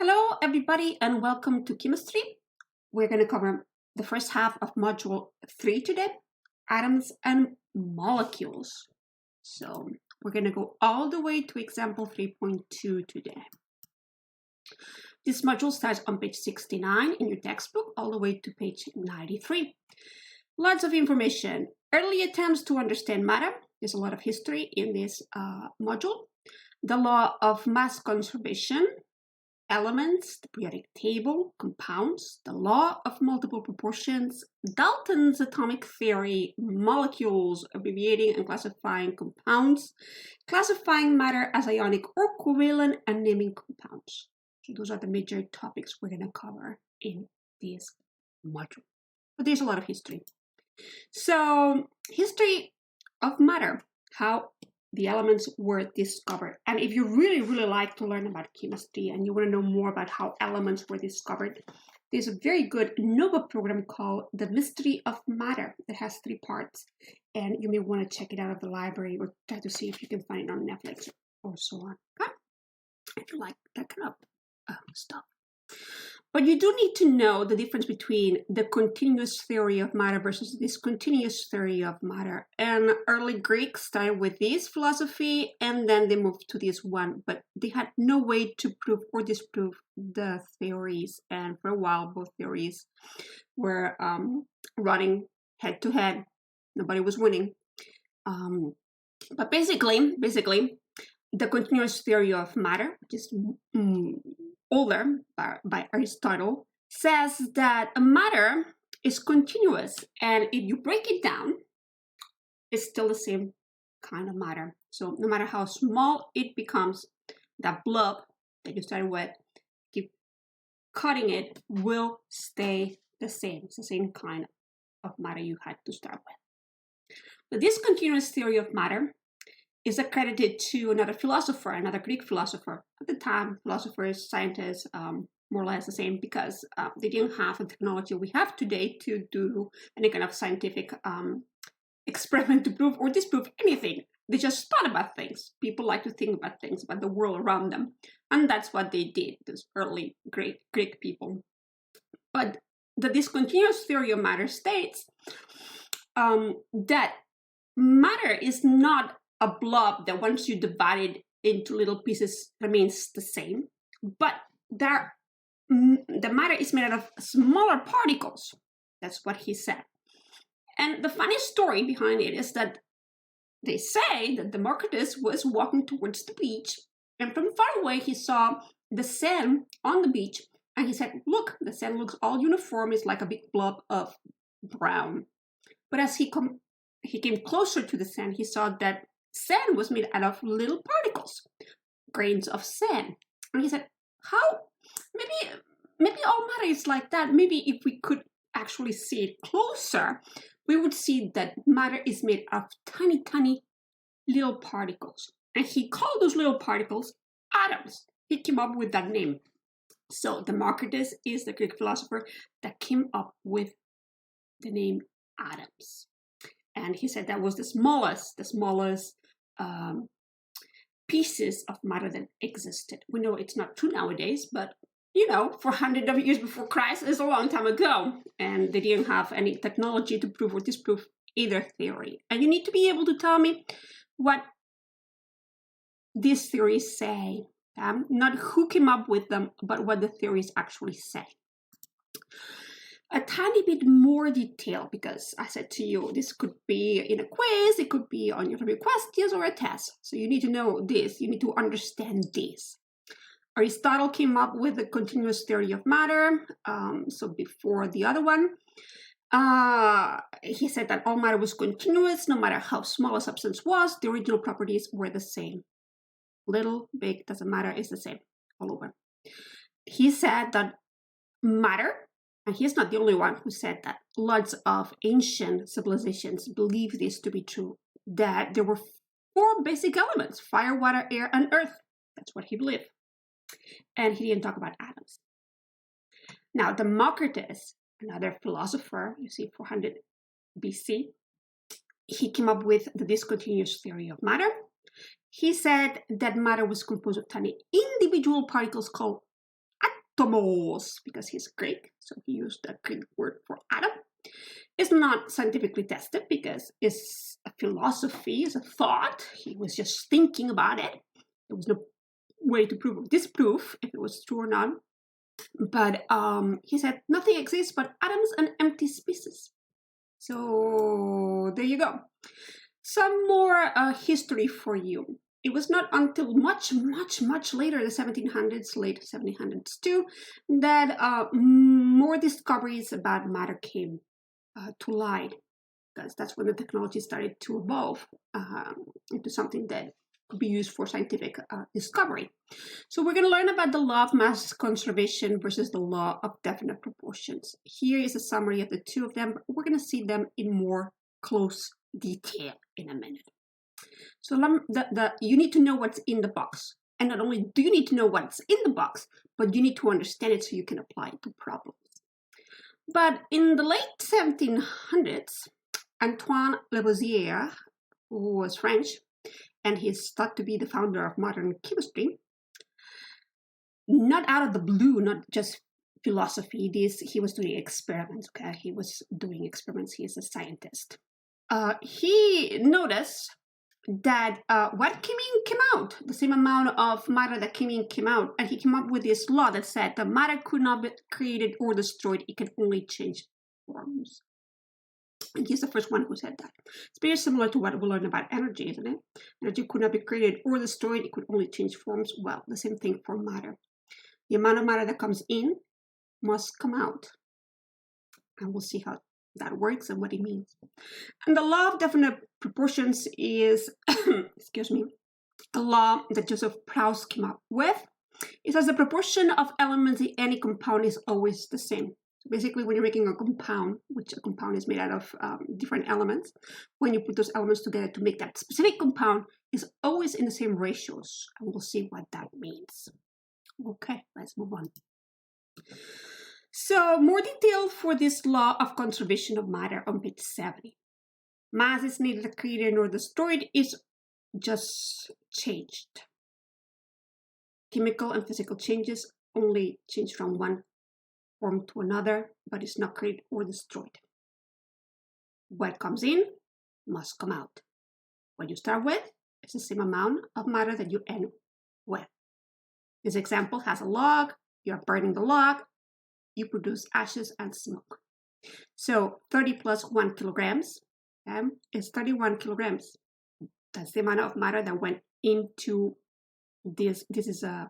Hello, everybody, and welcome to chemistry. We're going to cover the first half of module 3 today, atoms and molecules. So we're going to go all the way to example 3.2 today. This module starts on page 69 in your textbook, all the way to page 93. Lots of information. Early attempts to understand matter. There's a lot of history in this module. The law of mass conservation. Elements, the periodic table, compounds, the law of multiple proportions, Dalton's atomic theory, molecules, abbreviating and classifying compounds, classifying matter as ionic or covalent, and naming compounds. So those are the major topics we're going to cover in this module. But there's a lot of history. So, history of matter, how the elements were discovered. And if you really like to learn about chemistry and you want to know more about how elements were discovered, there's a very good NOVA program called The Mystery of Matter that has 3 parts. And you may want to check it out of the library or try to see if you can find it on Netflix or so on. Okay? If you like that kind of stuff. But you do need to know the difference between the continuous theory of matter versus the discontinuous theory of matter. And early Greeks started with this philosophy, and then they moved to this one, but they had no way to prove or disprove the theories. And for a while, both theories were running head to head. Nobody was winning. But basically, the continuous theory of matter, which is older by Aristotle, says that a matter is continuous, and if you break it down, it's still the same kind of matter. So no matter how small it becomes, that blob that you started with, keep cutting it, will stay the same. It's the same kind of matter you had to start with. But this continuous theory of matter is accredited to another philosopher, another Greek philosopher. At the time, philosophers, scientists, more or less the same, because they didn't have the technology we have today to do any kind of scientific experiment to prove or disprove anything. They just thought about things. People like to think about things, about the world around them. And that's what they did, those early Greek people. But the discontinuous theory of matter states that matter is not a blob that once you divide it into little pieces remains the same, but the matter is made out of smaller particles. That's what he said. And the funny story behind it is that they say that Democritus was walking towards the beach, and from far away he saw the sand on the beach, and he said, look, the sand looks all uniform, it's like a big blob of brown. But as he came closer to the sand, he saw that sand was made out of little particles, grains of sand. And he said, how? Maybe all matter is like that. Maybe if we could actually see it closer, we would see that matter is made of tiny, tiny little particles. And he called those little particles atoms. He came up with that name. So Democritus is the Greek philosopher that came up with the name atoms. And he said that was the smallest pieces of matter that existed. We know it's not true nowadays, but 400 of years before Christ is a long time ago, and they didn't have any technology to prove or disprove either theory. And you need to be able to tell me what these theories say, not who came up with them, but what the theories actually say. A tiny bit more detail, because I said to you, this could be in a quiz, it could be on your questions or a test. So you need to know this, you need to understand this. Aristotle came up with the continuous theory of matter, so before the other one. He said that all matter was continuous, no matter how small a substance was, the original properties were the same. Little, big, doesn't matter, it's the same all over. He said that matter, and he's not the only one who said that. Lots of ancient civilizations believe this to be true, that there were 4 basic elements, fire, water, air, and earth. That's what he believed. And he didn't talk about atoms. Now, Democritus, another philosopher, you see 400 BC, he came up with the discontinuous theory of matter. He said that matter was composed of tiny individual particles called atomos, because he's Greek, so he used the Greek word for atom. It's not scientifically tested because it's a philosophy, it's a thought. He was just thinking about it. There was no way to prove or disprove if it was true or not. But he said nothing exists but atoms and empty spaces. So there you go. Some more history for you. It was not until much later, the 1700s, late 1700s too, that more discoveries about matter came to light, because that's when the technology started to evolve into something that could be used for scientific discovery. So we're going to learn about the law of mass conservation versus the law of definite proportions. Here is a summary of the two of them. We're going to see them in more close detail in a minute. So you need to know what's in the box. And not only do you need to know what's in the box, but you need to understand it so you can apply it to problems. But in the late 1700s, Antoine Lavoisier, who was French, and he's thought to be the founder of modern chemistry, not out of the blue, not just philosophy, he was doing experiments, okay? He was doing experiments, he is a scientist. He noticed that what came out, the same amount of matter that came out, and he came up with this law that said that matter could not be created or destroyed, it can only change forms. And he's the first one who said that. It's very similar to what we learned about energy, isn't it? Energy could not be created or destroyed, it could only change forms. Well, the same thing for matter. The amount of matter that comes in must come out. And we'll see how that works and what it means. And the law of definite proportions is, excuse me, a law that Joseph Proust came up with. It says the proportion of elements in any compound is always the same. So basically, when you're making a compound, which a compound is made out of different elements, when you put those elements together to make that specific compound, is always in the same ratios. And we'll see what that means. Okay, let's move on. So more detail for this law of conservation of matter on page 70. Mass is neither created nor destroyed, it's just changed. Chemical and physical changes only change from one form to another, but it's not created or destroyed. What comes in must come out. What you start with is the same amount of matter that you end with. This example has a log, you're burning the log, you produce ashes and smoke. So 30 plus 1 kilograms is 31 kilograms. That's the amount of matter that went into this. This is a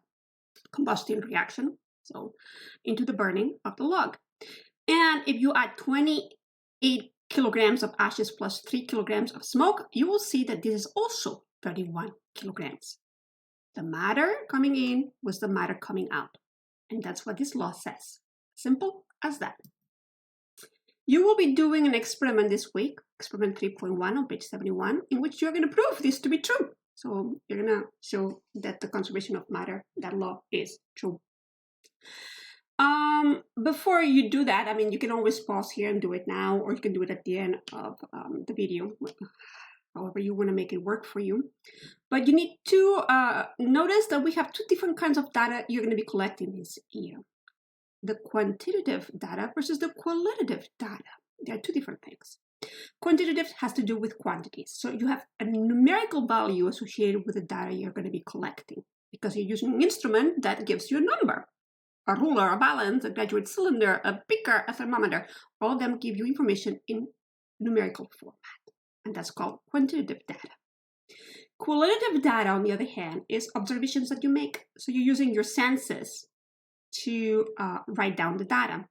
combustion reaction, so into the burning of the log. And if you add 28 kilograms of ashes plus 3 kilograms of smoke, you will see that this is also 31 kilograms. The matter coming in was the matter coming out. And that's what this law says. Simple as that. You will be doing an experiment this week, experiment 3.1 on page 71, in which you're going to prove this to be true. So you're going to show that the conservation of matter, that law is true. Before you do that, I mean, you can always pause here and do it now, or you can do it at the end of the video, however you want to make it work for you. But you need to notice that we have two different kinds of data you're going to be collecting this year. The quantitative data versus the qualitative data. They are two different things. Quantitative has to do with quantities. So you have a numerical value associated with the data you're going to be collecting because you're using an instrument that gives you a number. A ruler, a balance, a graduate cylinder, a beaker, a thermometer. All of them give you information in numerical format. And that's called quantitative data. Qualitative data, on the other hand, is observations that you make. So you're using your senses to write down the data.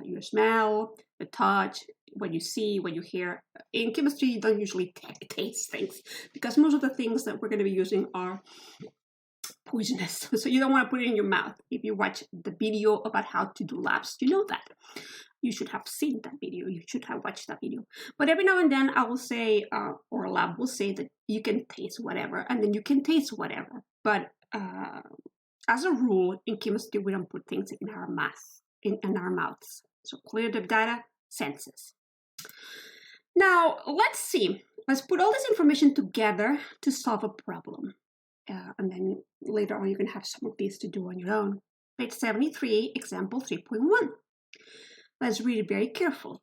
Your smell, the touch, what you see, what you hear. In chemistry, you don't usually taste things because most of the things that we're going to be using are poisonous. So you don't want to put it in your mouth. If you watch the video about how to do labs, you know that. You should have seen that video. You should have watched that video. But every now and then I will say, or a lab will say that you can taste whatever, and then you can taste whatever. But as a rule, in chemistry, we don't put things in our mouths. So qualitative data, senses. Now, let's see. Let's put all this information together to solve a problem. And then later on, you can have some of these to do on your own. page 73, example 3.1. Let's read it very carefully.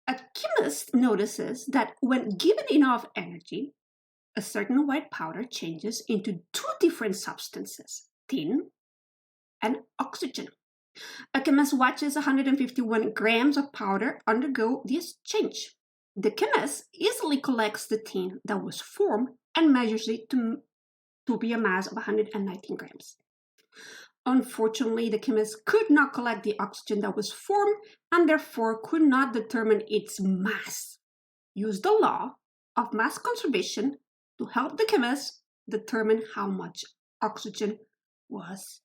A chemist notices that when given enough energy, a certain white powder changes into two different substances, tin and oxygen. A chemist watches 151 grams of powder undergo this change. The chemist easily collects the tin that was formed and measures it to be a mass of 119 grams. Unfortunately, the chemist could not collect the oxygen that was formed and therefore could not determine its mass. Use the law of mass conservation to help the chemist determine how much oxygen was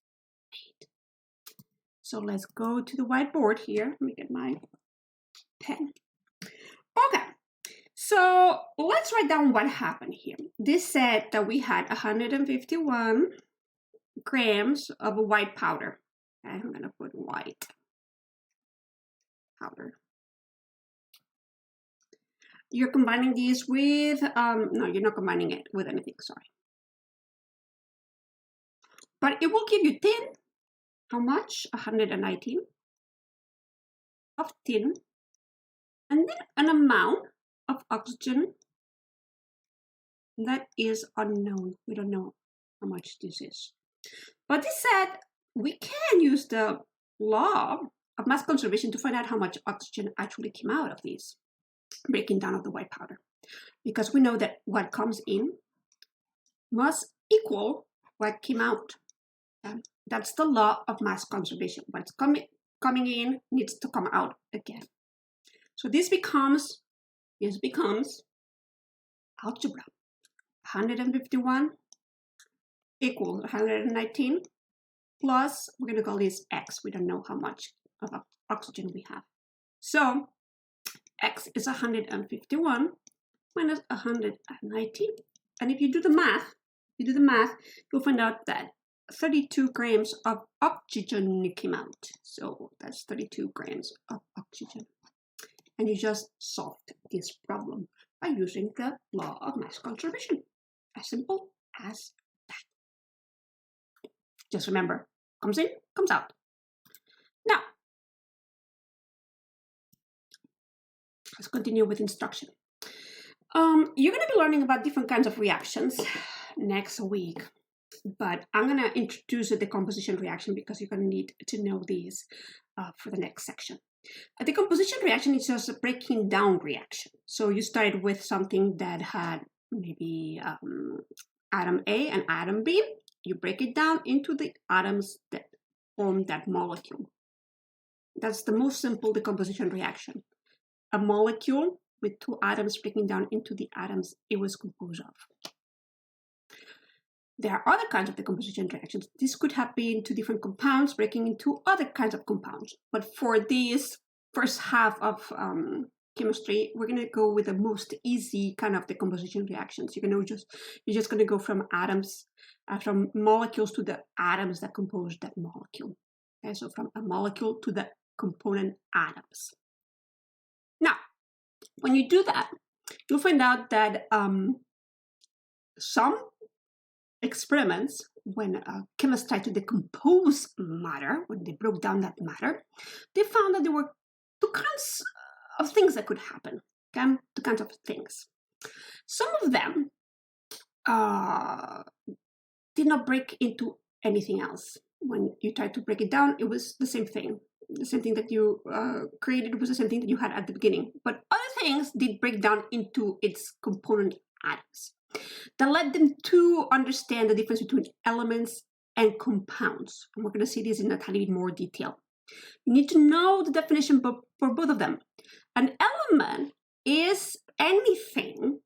made. So let's go to the whiteboard here. Let me get my pen. Okay, so let's write down what happened here. This said that we had 151 grams of white powder. Okay, I'm gonna put white powder. You're combining these with, no, you're not combining it with anything, sorry. But it will give you tin. How much? 119 of tin. And then an amount of oxygen that is unknown. We don't know how much this is. But this said, we can use the law of mass conservation to find out how much oxygen actually came out of these breaking down of the white powder. Because we know that what comes in must equal what came out. That's the law of mass conservation. What's coming in needs to come out again. So this becomes algebra. 151 equals 119 plus, we're going to call this x. We don't know how much of oxygen we have. So x is 151 minus 119. And if you do the math, you'll find out that 32 grams of oxygen came out. So that's 32 grams of oxygen. And you just solved this problem by using the law of mass conservation. As simple as that. Just remember, comes in, comes out. Now, let's continue with instruction. You're going to be learning about different kinds of reactions next week, but I'm going to introduce a decomposition reaction because you're going to need to know these for the next section. A decomposition reaction is just a breaking down reaction. So you started with something that had maybe atom A and atom B. You break it down into the atoms that form that molecule. That's the most simple decomposition reaction. A molecule with two atoms breaking down into the atoms it was composed of. There are other kinds of decomposition reactions. This could happen to different compounds breaking into other kinds of compounds. But for this first half of chemistry, we're going to go with the most easy kind of decomposition reactions. You're just going to go from atoms, from molecules to the atoms that compose that molecule. Okay, so from a molecule to the component atoms. Now, when you do that, you'll find out that some experiments, when chemists tried to decompose matter, when they broke down that matter, they found that there were two kinds of things that could happen. Okay? Two kinds of things. Some of them did not break into anything else. When you tried to break it down, it was the same thing. The same thing that you created was the same thing that you had at the beginning. But other things did break down into its component atoms. That led them to understand the difference between elements and compounds. And we're going to see this in a tiny bit more detail. You need to know the definition for both of them. An element is anything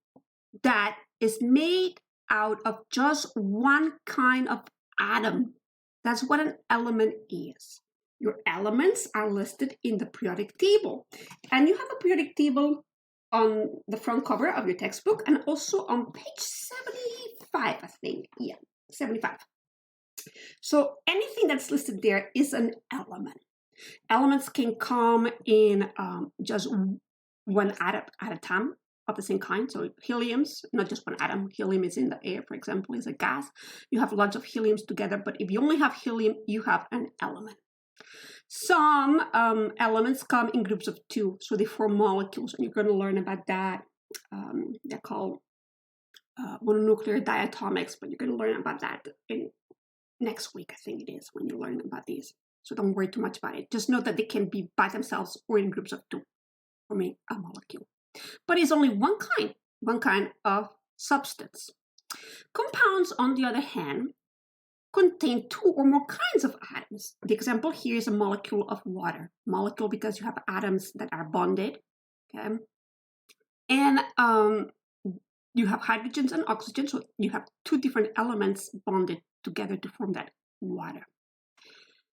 that is made out of just one kind of atom. That's what an element is. Your elements are listed in the periodic table. And you have a periodic table on the front cover of your textbook and also on page 75, I think. Yeah, 75. So anything that's listed there is an element. Elements can come in just one atom at a time, of the same kind. So heliums, not just one atom. Helium is in the air, for example, is a gas. You have lots of heliums together, but if you only have helium, you have an element. Some elements come in groups of 2, so they form molecules, and you're going to learn about that. They're called mononuclear diatomics, but you're going to learn about that in next week, I think it is, when you learn about these. So don't worry too much about it. Just know that they can be by themselves or in groups of 2, forming a molecule. But it's only one kind of substance. Compounds, on the other hand, contain 2 or more kinds of atoms. The example here is a molecule of water. Molecule because you have atoms that are bonded, okay? And you have hydrogens and oxygen, so you have 2 different elements bonded together to form that water.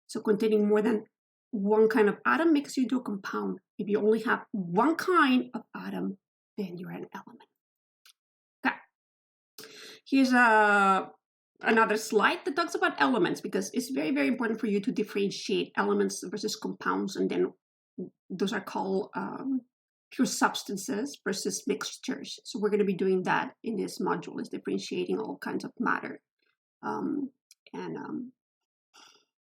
So containing more than one kind of atom makes you into a compound. If you only have one kind of atom, then you're an element. Okay. Here's another slide that talks about elements, because it's very, very important for you to differentiate elements versus compounds, and then those are called pure substances versus mixtures. So we're going to be doing that in this module, is differentiating all kinds of matter.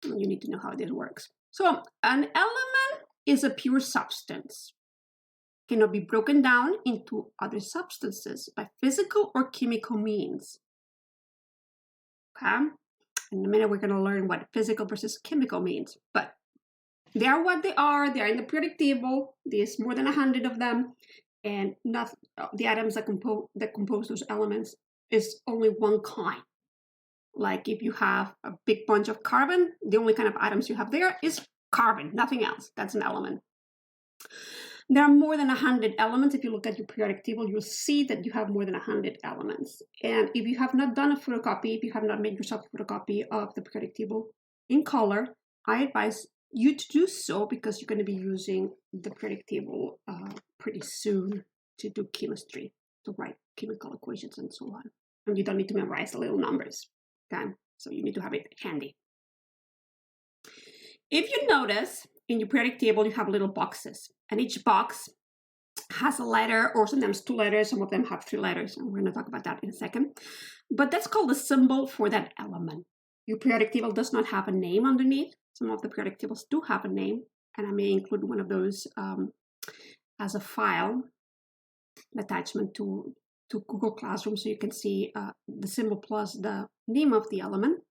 You need to know how this works. So an element is a pure substance. Cannot be broken down into other substances by physical or chemical means. Okay? In a minute, we're going to learn what physical versus chemical means. But they are what they are. They are in the periodic table. There's more than 100 of them. And not the atoms that compose those elements is only one kind. Like if you have a big bunch of carbon, the only kind of atoms you have there is carbon, nothing else. That's an element. There are more than 100 elements. If you look at your periodic table, you'll see that you have more than 100 elements. And if you have not done a photocopy, if you have not made yourself a photocopy of the periodic table in color, I advise you to do so, because you're going to be using the periodic table pretty soon to do chemistry, to write chemical equations and so on. And you don't need to memorize the little numbers. Okay? So you need to have it handy. If you notice, in your periodic table, you have little boxes, and each box has a letter, or sometimes 2 letters. Some of them have 3 letters, and we're going to talk about that in a second. But that's called the symbol for that element. Your periodic table does not have a name underneath. Some of the periodic tables do have a name, and I may include one of those as a file, attachment to Google Classroom, so you can see the symbol plus the name of the element.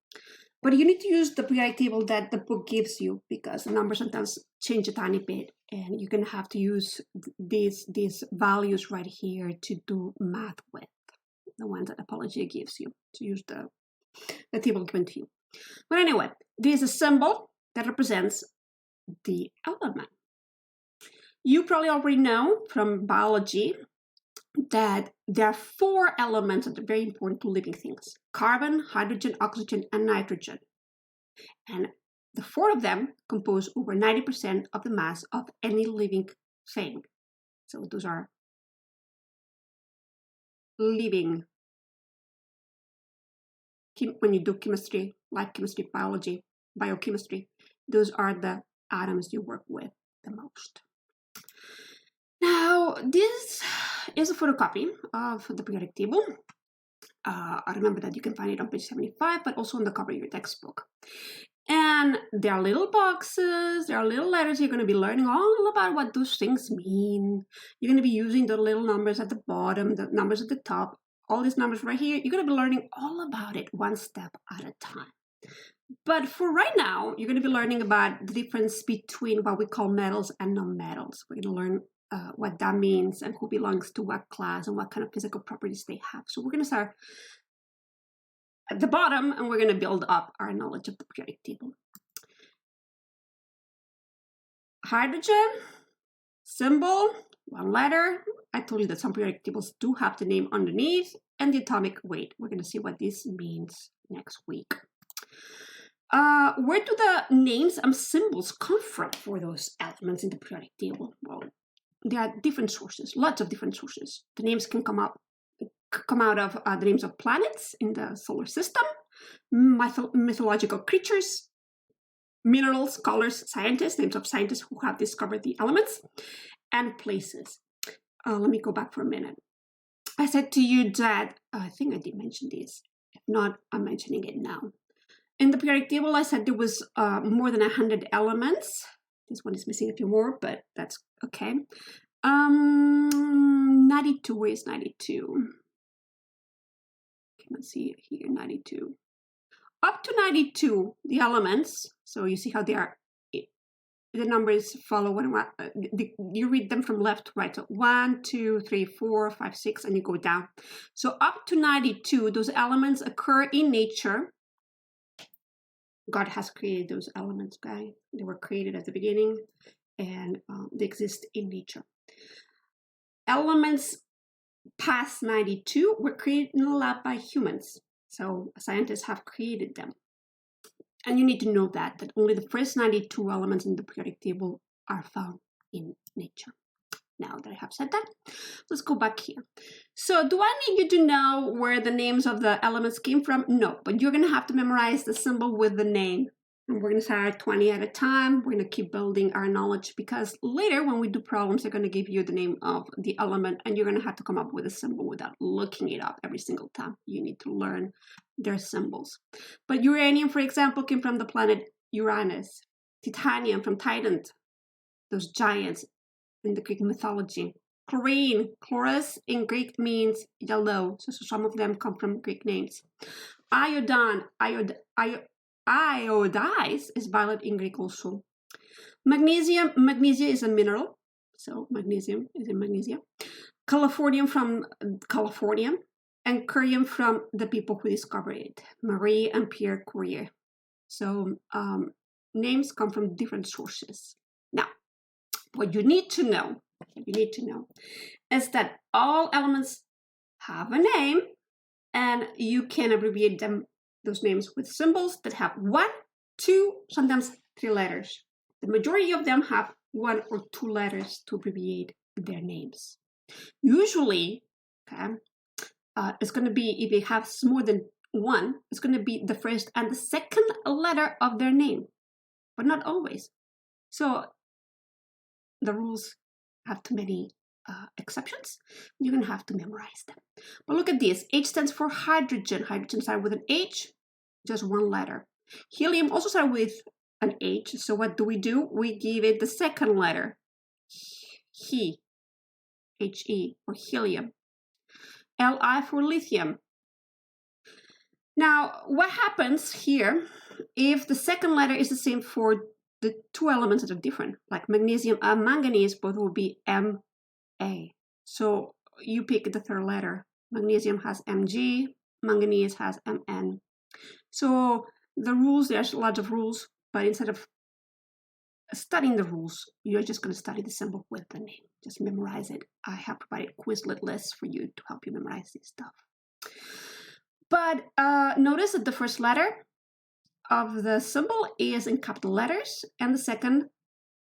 But you need to use the periodic table that the book gives you, because the numbers sometimes change a tiny bit, and you're going to have to use these values right here to do math with, the ones that Apologia gives you, to use the table given to you. But anyway, there's a symbol that represents the element. You probably already know from biology that there are 4 elements that are very important to living things: carbon, hydrogen, oxygen, and nitrogen. And the 4 of them compose over 90% of the mass of any living thing. So those are living. When you do chemistry, like chemistry, biology, biochemistry, those are the atoms you work with the most. Now, this is a photocopy of the periodic table. I remember that you can find it on page 75, but also on the cover of your textbook. And there are little boxes, there are little letters. You're going to be learning all about what those things mean. You're going to be using the little numbers at the bottom, the numbers at the top, all these numbers right here. You're going to be learning all about it one step at a time. But for right now, you're going to be learning about the difference between what we call metals and non-metals. We're going to learn what that means and who belongs to what class and what kind of physical properties they have. So we're going to start at the bottom, and we're going to build up our knowledge of the periodic table. Hydrogen, symbol, 1 letter. I told you that some periodic tables do have the name underneath, and the atomic weight. We're going to see what this means next week. Where do the names and symbols come from for those elements in the periodic table? Well, there are different sources, lots of different sources. The names can come out of the names of planets in the solar system, mythological creatures, minerals, colors, scientists, names of scientists who have discovered the elements, and places. let me go back for a minute. I said to you that, I think I did mention this. If not, I'm mentioning it now. In the periodic table, I said there was more than 100 elements. This one is missing a few more, but that's okay. 92, where is 92? Let's see here, 92. Up to 92, the elements, so you see how they are, the numbers follow one, you read them from left to right. So 1, 2, 3, 4, 5, 6, and you go down. So up to 92, those elements occur in nature. God has created those elements, okay? They were created at the beginning, and they exist in nature. Elements past 92 were created in a lab by humans. So scientists have created them. And you need to know that only the first 92 elements in the periodic table are found in nature. Now that I have said that, let's go back here. So do I need you to know where the names of the elements came from? No, but you're going to have to memorize the symbol with the name. And we're going to start 20 at a time. We're going to keep building our knowledge, because later when we do problems, they're going to give you the name of the element, and you're going to have to come up with a symbol without looking it up every single time. You need to learn their symbols. But uranium, for example, came from the planet Uranus. Titanium from Titan, those giants in the Greek mythology. Chlorine, chloros in Greek means yellow, so some of them come from Greek names. Iodine, iodize is violet in Greek also. Magnesium, magnesia is a mineral, so magnesium is in magnesia. Californium from Californium, and curium from the people who discovered it, Marie and Pierre Curie. So names come from different sources. Now, what you need to know is that all elements have a name, and you can abbreviate them, those names, with symbols that have 1, 2, sometimes 3 letters. The majority of them have 1 or 2 letters to abbreviate their names. Usually, okay, it's going to be, if it has more than 1, it's going to be the first and the second letter of their name, but not always. So the rules have too many exceptions. You're going to have to memorize them. But look at this. H stands for hydrogen. Hydrogen starts with an H, just 1 letter. Helium also starts with an H. So what do? We give it the second letter. He, He, or helium. Li for lithium. Now, what happens here if the second letter is the same for the 2 elements that are different, like magnesium and manganese, both will be Ma. So you pick the third letter. Magnesium has Mg, manganese has Mn. So the rules, there's lots of rules, but instead of studying the rules, you're just going to study the symbol with the name. Just memorize it. I have provided Quizlet lists for you to help you memorize this stuff. But notice that the first letter of the symbol is in capital letters, and the second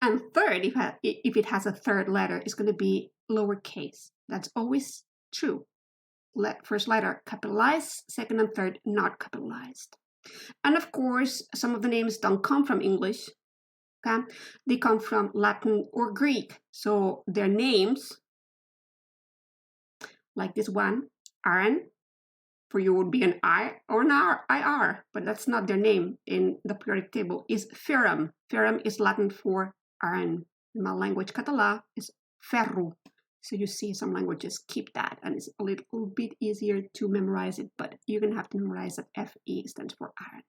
and third, if it has a third letter, is going to be lowercase. That's always true. First letter capitalized, second and third not capitalized. And of course, some of the names don't come from English. Okay? They come from Latin or Greek. So their names, like this one, Aaron, for you would be an I or an IR, but that's not their name in the periodic table, is ferrum. Ferrum is Latin for iron. In my language, Catalan, is ferro. So you see some languages keep that, and it's a little bit easier to memorize it, but you're going to have to memorize that Fe stands for iron.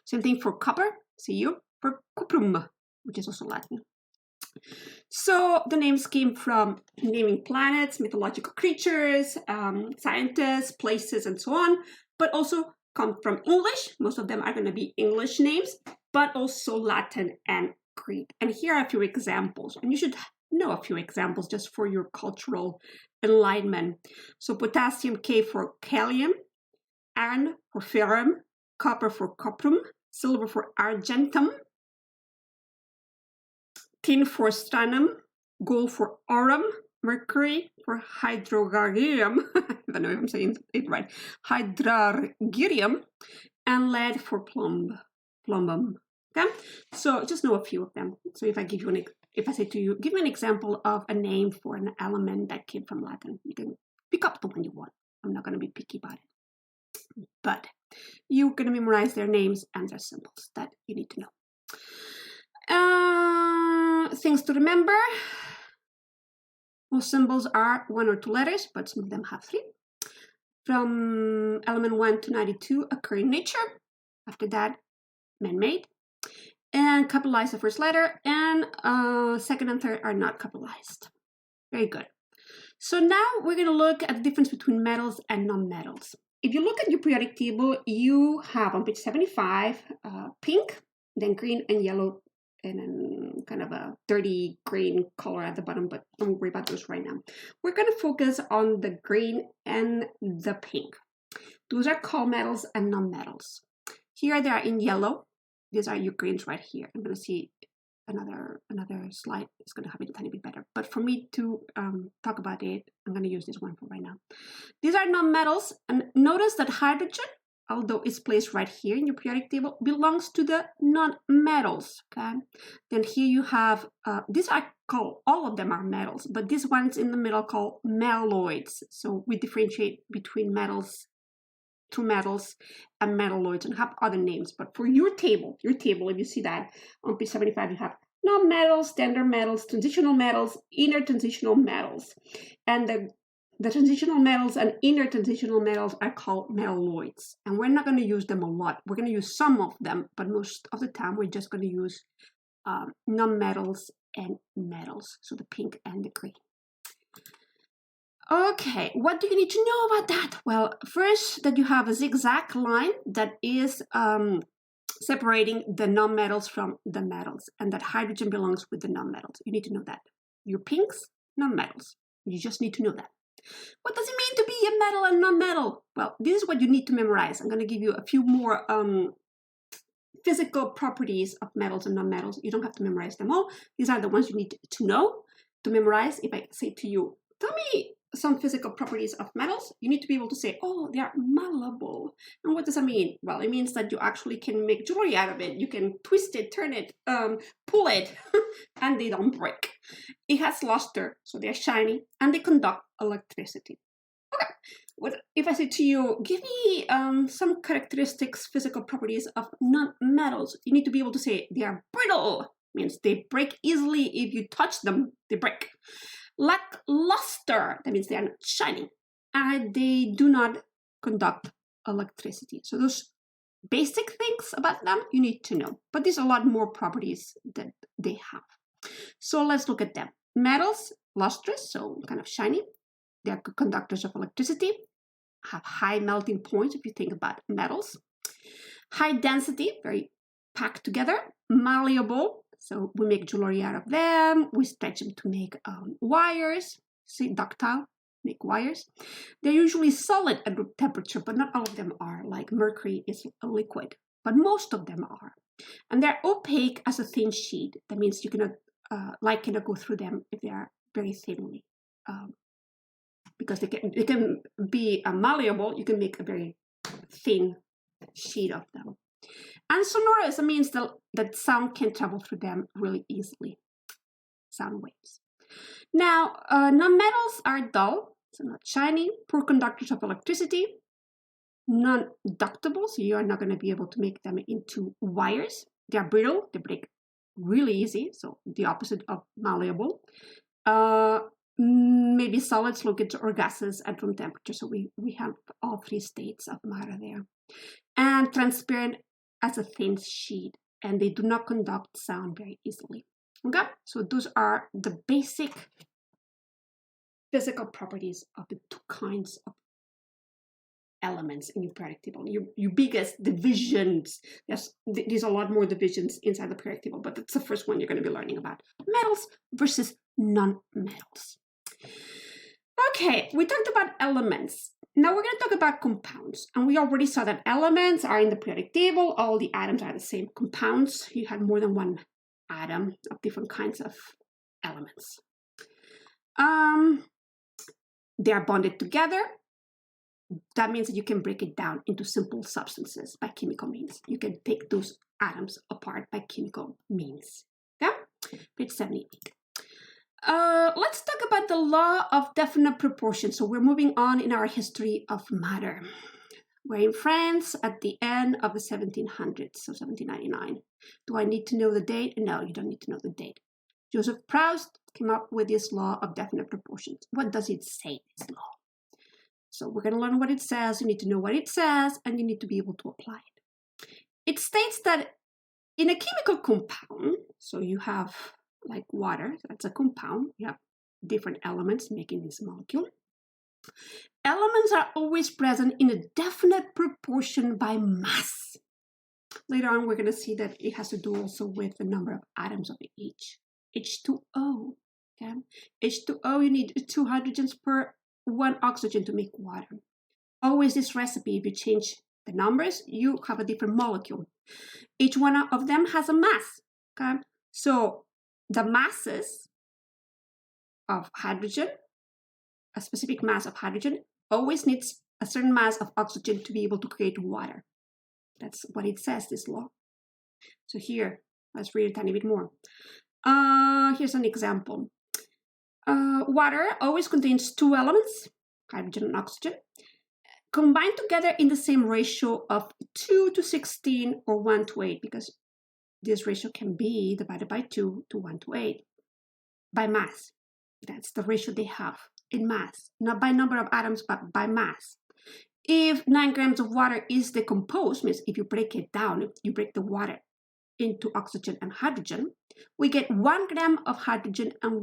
Same thing for copper, Cu, for cuprum, which is also Latin. So the names came from naming planets, mythological creatures, scientists, places, and so on, but also come from English. Most of them are going to be English names, but also Latin and Greek. And here are a few examples, and you should know a few examples just for your cultural enlightenment. So potassium, K for kalium, iron for ferrum, copper for coprum, silver for argentum, tin for stannum, gold for aurum, mercury for hydrogarium, I don't know if I'm saying it right, hydrargyrium, and lead for plumbum. Okay, so just know a few of them. So if I give you if I say to you, give me an example of a name for an element that came from Latin, you can pick up the one you want. I'm not going to be picky about it, but you're going to memorize their names and their symbols that you need to know. Things to remember. Most symbols are 1 or 2 letters, but some of them have 3. From element 1 to 92 occur in nature. After that, man-made. And capitalize the first letter, and second and third are not capitalized. Very good. So now we're going to look at the difference between metals and non-metals. If you look at your periodic table, you have on page 75 pink, then green and yellow, and then kind of a dirty green color at the bottom, but don't worry about those right now. We're going to focus on the green and the pink. Those are called metals and non-metals. Here they are in yellow. These are your greens right here. I'm going to see another slide. It's going to have it a tiny bit better. But for me to talk about it, I'm going to use this one for right now. These are non-metals. And notice that hydrogen, although it's placed right here in your periodic table, belongs to the non-metals. Okay. Then here you have, these are called, all of them are metals, but these ones in the middle called metalloids. So we differentiate between metals, true metals, and metalloids, and have other names. But for your table, if you see that on page 75, you have non-metals, standard metals, transitional metals, inner transitional metals. And the transitional metals and inner transitional metals are called metalloids. And we're not going to use them a lot. We're going to use some of them, but most of the time we're just going to use non-metals and metals. So the pink and the green. Okay, what do you need to know about that? Well, first, that you have a zigzag line that is separating the non-metals from the metals, and that hydrogen belongs with the non-metals. You need to know that. Your pinks, non-metals. You just need to know that. What does it mean to be a metal and non-metal? Well, this is what you need to memorize. I'm going to give you a few more physical properties of metals and non-metals. You don't have to memorize them all. These are the ones you need to know, to memorize. If I say to you, tell me some physical properties of metals, you need to be able to say, oh, they are malleable. And what does that mean? Well, it means that you actually can make jewelry out of it. You can twist it, turn it, pull it, and they don't break. It has luster, so they're shiny, and they conduct electricity. Okay, if I say to you, give me some characteristics, physical properties of non-metals, you need to be able to say they are brittle. Means they break easily. If you touch them, they break. Lack luster, that means they are not shining, and they do not conduct electricity. So those basic things about them you need to know, but there's a lot more properties that they have. So let's look at them. Metals, lustrous, so kind of shiny. They are good conductors of electricity, have high melting points if you think about metals. High density, very packed together. Malleable, so we make jewelry out of them. We stretch them to make wires. See, ductile, make wires. They're usually solid at room temperature, but not all of them are. Like mercury is a liquid, but most of them are. And they're opaque as a thin sheet. That means you cannot, light cannot go through them if they are very thinly. Because they can be malleable, you can make a very thin sheet of them. And sonorous, it means that sound can travel through them really easily. Sound waves. Now, non-metals are dull, so not shiny, poor conductors of electricity, non-ductible, so you are not going to be able to make them into wires. They are brittle, they break really easy, so the opposite of malleable. Maybe solids, liquids, or gases at room temperature. So we have all 3 states of matter there. And transparent as a thin sheet, and they do not conduct sound very easily. Okay, so those are the basic physical properties of the 2 kinds of elements in your periodic table. Your biggest divisions, there's a lot more divisions inside the periodic table, but that's the first one you're going to be learning about. Metals versus non-metals. Okay, we talked about elements. Now we're going to talk about compounds. And we already saw that elements are in the periodic table. All the atoms are the same. Compounds, you had more than one atom of different kinds of elements. They are bonded together. That means that you can break it down into simple substances by chemical means. You can take those atoms apart by chemical means. Okay? Page 78. Let's talk about the law of definite proportion. So we're moving on in our history of matter. We're in France at the end of the 1700s, so 1799. Do I need to know the date? No, you don't need to know the date. Joseph Proust came up with this law of definite proportions. What does it say, this law? So we're going to learn what it says. You need to know what it says, and you need to be able to apply it. It states that in a chemical compound, so you have like water, that's a compound. You have different elements making this molecule. Elements are always present in a definite proportion by mass. Later on, we're going to see that it has to do also with the number of atoms of each. H2O. Okay? H2O, you need 2 hydrogens per 1 oxygen to make water. Always this recipe, if you change the numbers, you have a different molecule. Each one of them has a mass. Okay? So the masses of hydrogen, a specific mass of hydrogen, always needs a certain mass of oxygen to be able to create water. That's what it says, this law. So here, let's read a tiny bit more. Here's an example. Water always contains 2 elements, hydrogen and oxygen, combined together in the same ratio of 2 to 16 or 1 to 8, because this ratio can be divided by 2 to 1 to 8 by mass. That's the ratio they have in mass, not by number of atoms, but by mass. If 9 grams of water is decomposed, means if you break it down, if you break the water into oxygen and hydrogen, we get 1 gram of hydrogen and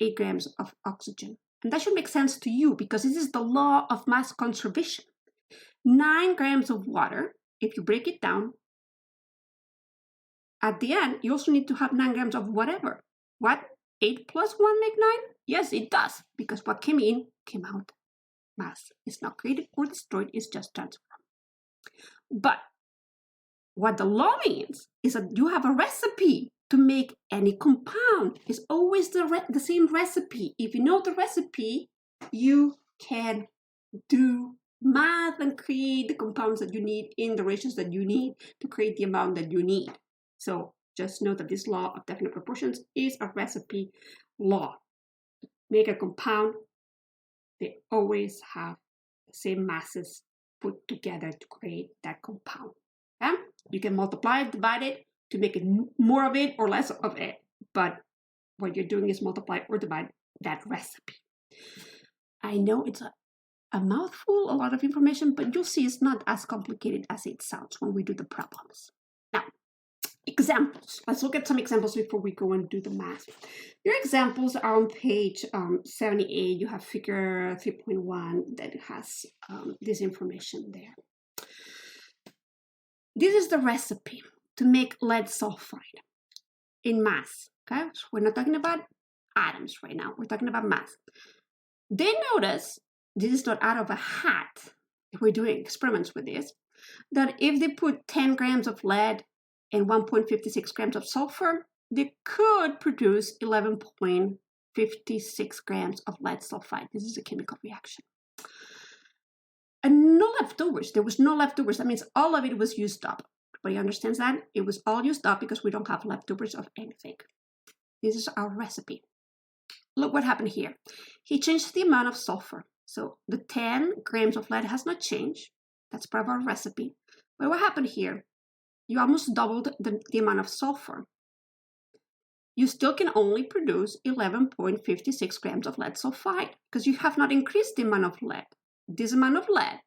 8 grams of oxygen. And that should make sense to you because this is the law of mass conservation. 9 grams of water, if you break it down, at the end, you also need to have 9 grams of whatever. What? 8 plus 1 make 9? Yes, it does, because what came in, came out. Mass is not created or destroyed, it's just transformed. But what the law means is that you have a recipe to make any compound. It's always the same recipe. If you know the recipe, you can do math and create the compounds that you need in the ratios that you need to create the amount that you need. So just know that this law of definite proportions is a recipe law. Make a compound, they always have the same masses put together to create that compound. Okay? You can multiply it, divide it to make it more of it or less of it. But what you're doing is multiply or divide that recipe. I know it's a mouthful, a lot of information, but you'll see it's not as complicated as it sounds when we do the problems. Now, examples. Let's look at some examples before we go and do the math. Your examples are on page 78. You have figure 3.1 that has this information there. This is the recipe to make lead sulfide in mass. Okay, so we're not talking about atoms right now. We're talking about mass. Then notice, this is not out of a hat. If we're doing experiments with this, that if they put 10 grams of lead and 1.56 grams of sulfur, they could produce 11.56 grams of lead sulfide. This is a chemical reaction. And no leftovers. There was no leftovers. That means all of it was used up. Everybody understands that? It was all used up because we don't have leftovers of anything. This is our recipe. Look what happened here. He changed the amount of sulfur. So the 10 grams of lead has not changed. That's part of our recipe. But what happened here? You almost doubled the amount of sulfur. You still can only produce 11.56 grams of lead sulfide because you have not increased the amount of lead. This amount of lead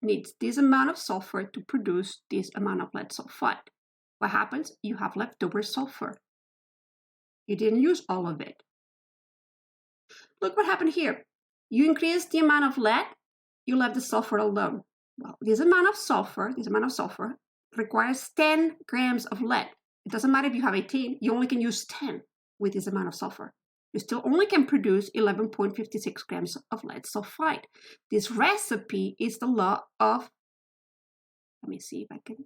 needs this amount of sulfur to produce this amount of lead sulfide. What happens? You have leftover sulfur. You didn't use all of it. Look what happened here. You increased the amount of lead, you left the sulfur alone. Well, this amount of sulfur requires 10 grams of lead. It doesn't matter if you have 18, you only can use 10 with this amount of sulfur. You still only can produce 11.56 grams of lead sulfide. This recipe is the law of, let me see if I can,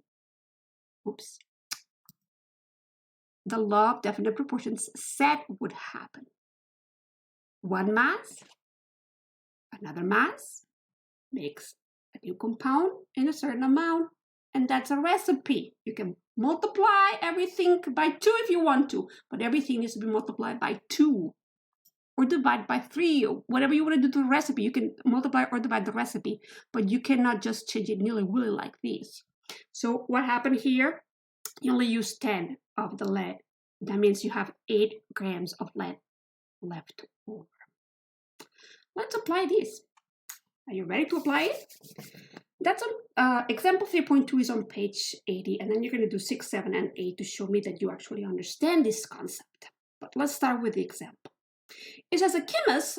the law of definite proportions said would happen. One mass, another mass, makes a new compound in a certain amount and that's a recipe. You can multiply everything by 2 if you want to, but everything needs to be multiplied by 2 or divide by 3 or whatever you want to do to the recipe. You can multiply or divide the recipe, but you cannot just change it nilly-willy like this. So what happened here? You only use 10 of the lead. That means you have 8 grams of lead left over. Let's apply this. Are you ready to apply it? That's on example 3.2 is on page 80, and then you're going to do 6, 7, and 8 to show me that you actually understand this concept. But let's start with the example. It says a chemist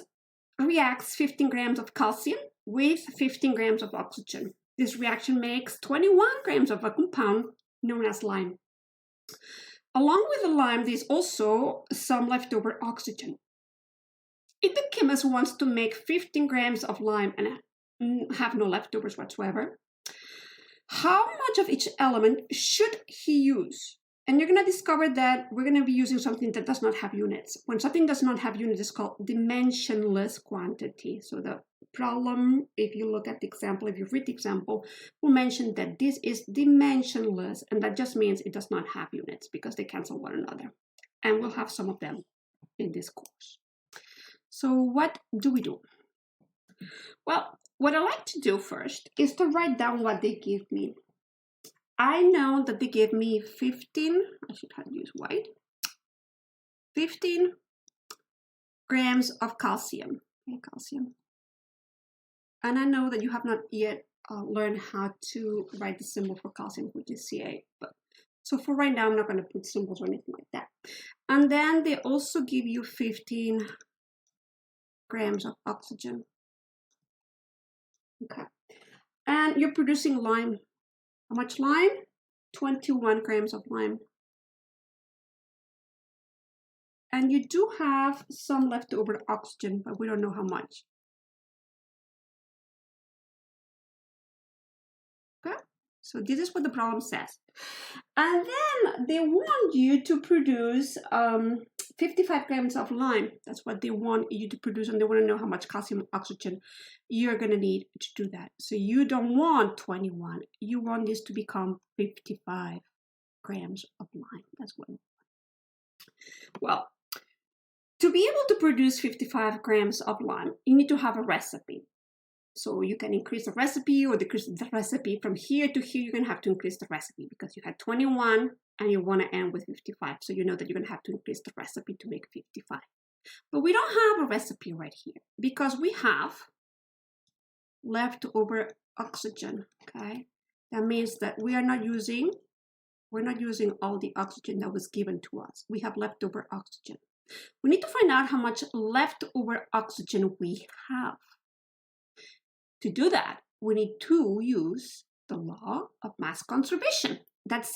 reacts 15 grams of calcium with 15 grams of oxygen. This reaction makes 21 grams of a compound known as lime. Along with the lime, there's also some leftover oxygen. If the chemist wants to make 15 grams of lime and have no leftovers whatsoever, how much of each element should he use? And you're going to discover that we're going to be using something that does not have units. When something does not have units, it's called dimensionless quantity. So the problem, if you look at the example, if you read the example, we'll mention that this is dimensionless, and that just means it does not have units because they cancel one another. And we'll have some of them in this course. So what do we do? Well, what I like to do first is to write down what they give me. I know that they gave me 15, I should have used white, 15 grams of calcium. Okay, calcium. And I know that you have not yet learned how to write the symbol for calcium, which is Ca. But so for right now, I'm not going to put symbols or anything like that. And then they also give you 15 grams of oxygen. Okay. And you're producing lime. How much lime? 21 grams of lime. And you do have some leftover oxygen, but we don't know how much. Okay, so this is what the problem says. And then they want you to produce 55 grams of lime. That's what they want you to produce, and they want to know how much calcium and oxygen you're going to need to do that. So you don't want 21. You want this to become 55 grams of lime. That's what. Well, to be able to produce 55 grams of lime, you need to have a recipe. So you can increase the recipe or decrease the recipe. From here to here, you're going to have to increase the recipe because you had 21 and you want to end with 55. So you know that you're going to have to increase the recipe to make 55. But we don't have a recipe right here because we have leftover oxygen, okay? That means that we're not using all the oxygen that was given to us. We have leftover oxygen. We need to find out how much leftover oxygen we have. To do that, we need to use the law of mass conservation. That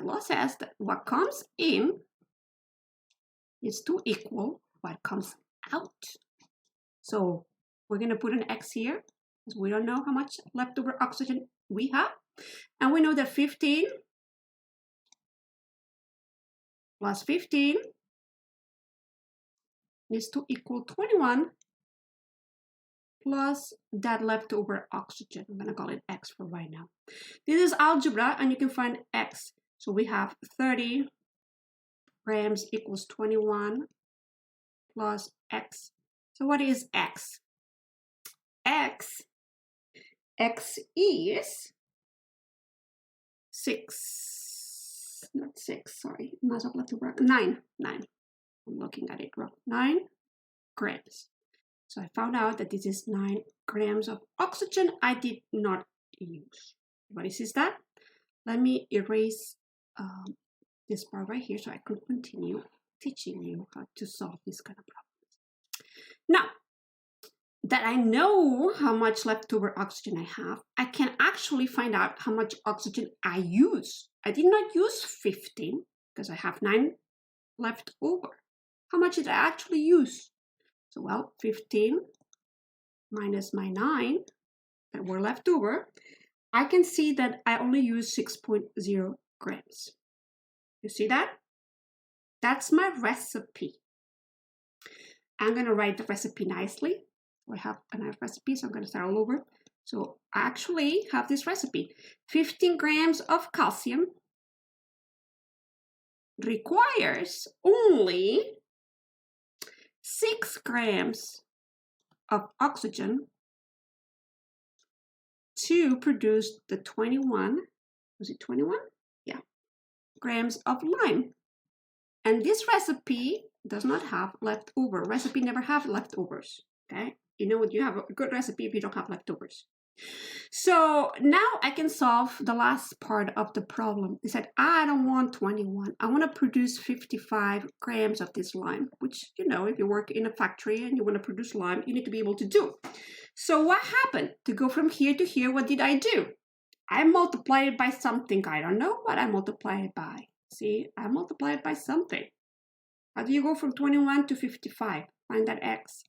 law says that what comes in is to equal what comes out. So we're going to put an X here because we don't know how much leftover oxygen we have. And we know that 15 plus 15 is to equal 21 plus that leftover oxygen. I'm going to call it X for right now. This is algebra, and you can find X. So we have 30 grams equals 21 plus X. So what is X? X is 6, not 6, sorry, mass of leftover, 9. I'm looking at it wrong. 9 grams. So I found out that this is 9 grams of oxygen I did not use. Everybody sees that? Let me erase this part right here so I can continue teaching you how to solve this kind of problems. Now, that I know how much leftover oxygen I have, I can actually find out how much oxygen I use. I did not use 15 because I have 9 left over. How much did I actually use? So, well, 15 minus my 9 that were left over, I can see that I only used 6.0 grams. You see that? That's my recipe. I'm going to write the recipe nicely. I have a nice recipe, so I'm going to start all over. So I actually have this recipe. 15 grams of calcium requires only 6 grams of oxygen to produce the 21, was it 21? Yeah, grams of lime. And this recipe does not have leftover. Recipe never have leftovers, okay? You know what, you have a good recipe if you don't have leftovers. So now I can solve the last part of the problem. It said, I don't want 21. I want to produce 55 grams of this lime, which, you know, if you work in a factory and you want to produce lime, you need to be able to do. So what happened? To go from here to here, what did I do? I multiplied it by something. I don't know what I multiplied it by. See, I multiplied it by something. How do you go from 21 to 55? Find that x.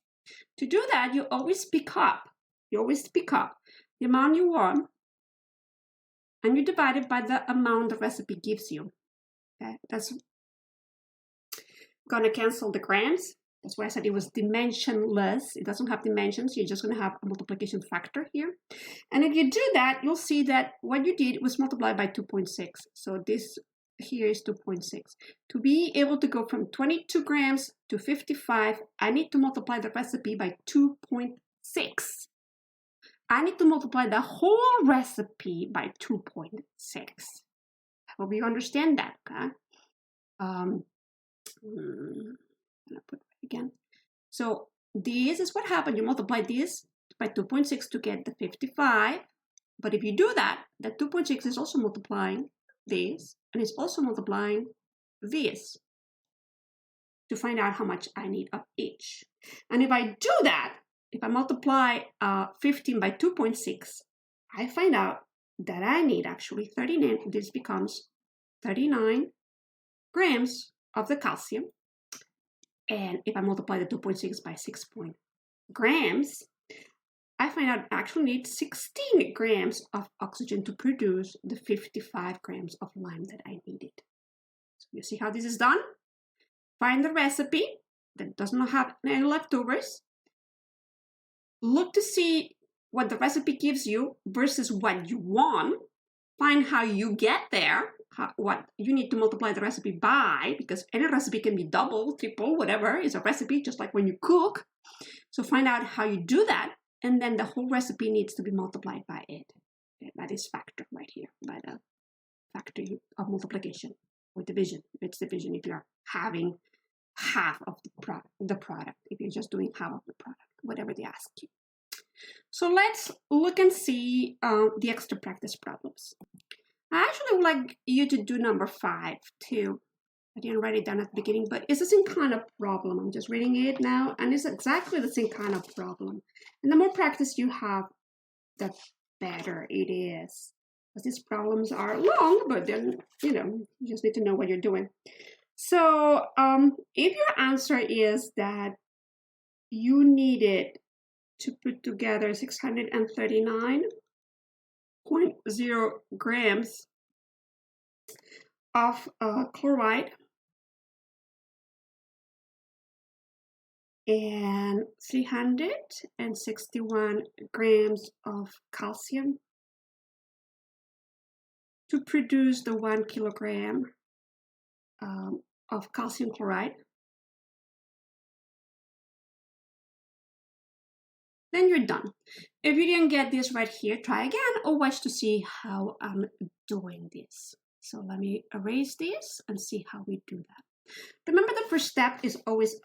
To do that, you always pick up. You always pick up the amount you want, and you divide it by the amount the recipe gives you. Okay, that's gonna cancel the grams. That's why I said it was dimensionless. It doesn't have dimensions. You're just gonna have a multiplication factor here. And if you do that, you'll see that what you did was multiply by 2.6. So this here is 2.6. To be able to go from 22 grams to 55, I need to multiply the recipe by 2.6. I need to multiply the whole recipe by 2.6. I hope you understand that, okay? I'm gonna put it again. So this is what happened. You multiply this by 2.6 to get the 55. But if you do that, that 2.6 is also multiplying this, and it's also multiplying this to find out how much I need of each. And if I do that, if I multiply 15 by 2.6, I find out that I need actually 39. This becomes 39 grams of the calcium. And if I multiply the 2.6 by 6 grams, I find out I actually need 16 grams of oxygen to produce the 55 grams of lime that I needed. So you see how this is done? Find the recipe that does not have any leftovers. Look to see what the recipe gives you versus what you want. Find how you get there, what you need to multiply the recipe by, because any recipe can be double, triple, whatever is a recipe, just like when you cook. So find out how you do that, and then the whole recipe needs to be multiplied by it. Okay, by this factor right here, by the factor of multiplication or division. It's division if you're having half of the product, if you're just doing half of the product, whatever they ask you. So let's look and see the extra practice problems. I actually would like you to do number 5 too. I didn't write it down at the beginning, but it's the same kind of problem. I'm just reading it now, and it's exactly the same kind of problem. And the more practice you have, the better it is. Because these problems are long, but then, you know, you just need to know what you're doing. So if your answer is that you needed to put together 639.0 grams of chloride and 361 grams of calcium to produce the 1 kilogram of calcium chloride, then you're done. If you didn't get this right here, try again or watch to see how I'm doing this. So let me erase this and see how we do that. Remember, the first step is always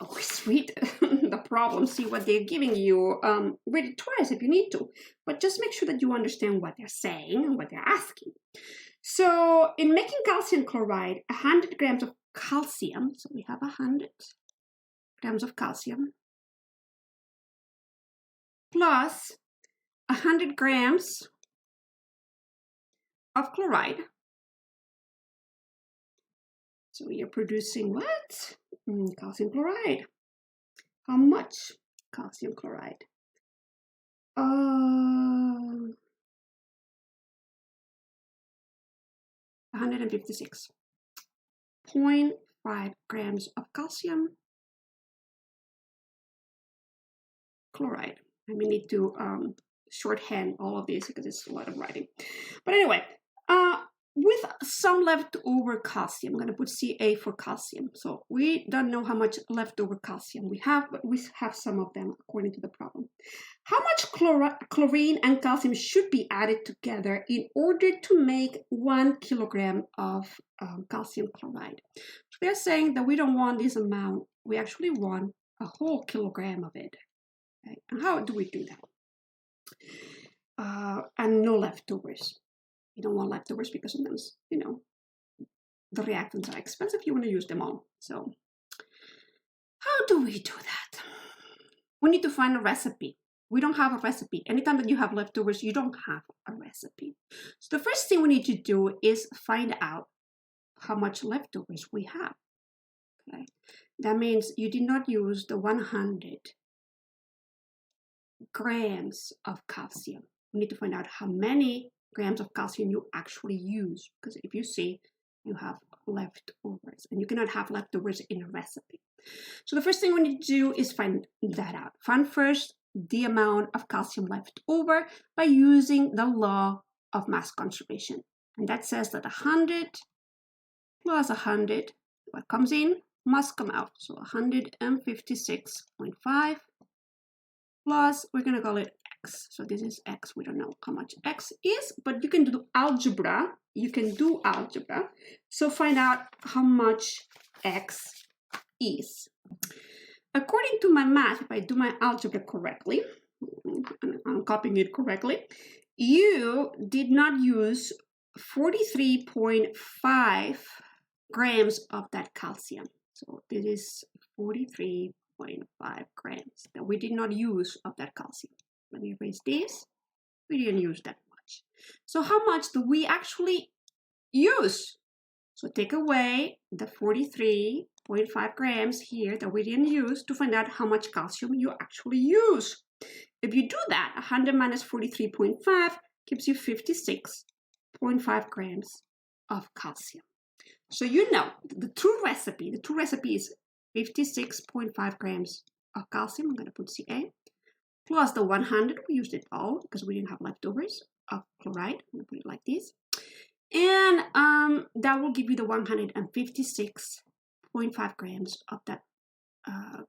read the problem, see what they're giving you. Read it twice if you need to, but just make sure that you understand what they're saying and what they're asking. So in making calcium chloride, 100 grams of calcium, so we have 100 grams of calcium, plus 100 grams of chloride. So we are producing what? Calcium chloride. How much calcium chloride? 156.5 grams of calcium chloride. And we need to shorthand all of this because it's a lot of writing. But anyway, with some leftover calcium, I'm going to put Ca for calcium. So we don't know how much leftover calcium we have, but we have some of them according to the problem. How much chlorine and calcium should be added together in order to make 1 kilogram of calcium chloride? So they're saying that we don't want this amount. We actually want a whole kilogram of it. Okay? And how do we do that? And no leftovers. You don't want leftovers because sometimes, you know, the reactants are expensive. You want to use them all. So how do we do that? We need to find a recipe. We don't have a recipe. Anytime that you have leftovers, you don't have a recipe. So the first thing we need to do is find out how much leftovers we have. Okay, that means you did not use the 100 grams of calcium. We need to find out how many grams of calcium you actually use, because if you see, you have leftovers, and you cannot have leftovers in a recipe. So the first thing we need to do is find that out. Find first the amount of calcium left over by using the law of mass conservation. And that says that 100 plus 100, what comes in must come out. So 156.5 plus, we're going to call it x. So this is x. We don't know how much x is, but you can do algebra. You can do algebra. So find out how much x is. According to my math, if I do my algebra correctly, and I'm copying it correctly, you did not use 43.5 grams of that calcium. So this is 43.5 grams that we did not use of that calcium. Let me erase this. We didn't use that much. So how much do we actually use? So take away the 43.5 grams here that we didn't use to find out how much calcium you actually use. If you do that, 100 minus 43.5 gives you 56.5 grams of calcium. So you know the true recipe is 56.5 grams of calcium. I'm going to put Ca plus the 100. We used it all because we didn't have leftovers of chloride. I'm going to put it like this. And that will give you the 156.5 grams of that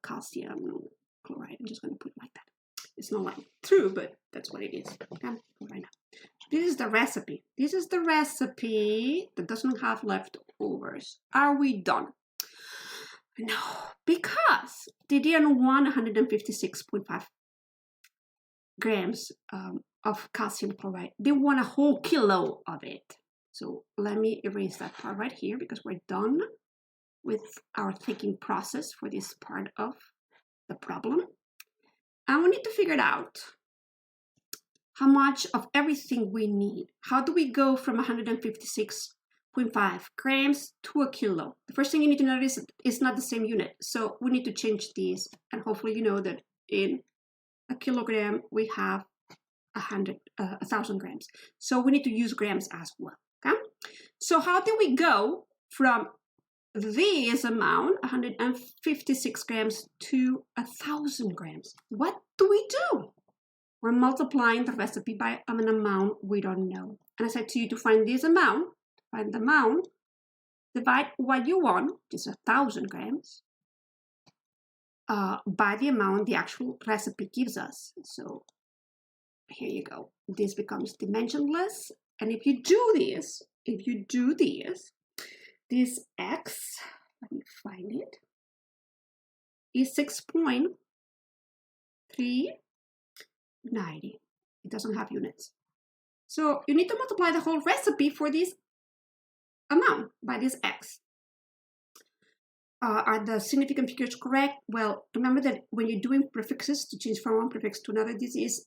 calcium chloride. I'm just going to put it like that. It's not like true, but that's what it is. Okay, right now. This is the recipe. This is the recipe that doesn't have leftovers. Are we done? No, because they didn't want 156.5 grams of calcium chloride. They want a whole kilo of it. So let me erase that part right here because we're done with our thinking process for this part of the problem. And we need to figure it out how much of everything we need. How do we go from 156.5 grams to a kilo? The first thing you need to notice is it's not the same unit. So we need to change these. And hopefully you know that in a kilogram, we have 1,000 grams. So we need to use grams as well. Okay? So how do we go from this amount, 156 grams, to 1,000 grams? What do we do? We're multiplying the recipe by an amount we don't know. And I said to you to find this amount, find the amount, divide what you want, which is 1,000 grams, by the amount the actual recipe gives us. So here you go. This becomes dimensionless. And if you do this, this x, let me find it, is 6.390. It doesn't have units. So you need to multiply the whole recipe for this amount by this x. Are the significant figures correct? Well, remember that when you're doing prefixes, to change from one prefix to another, this is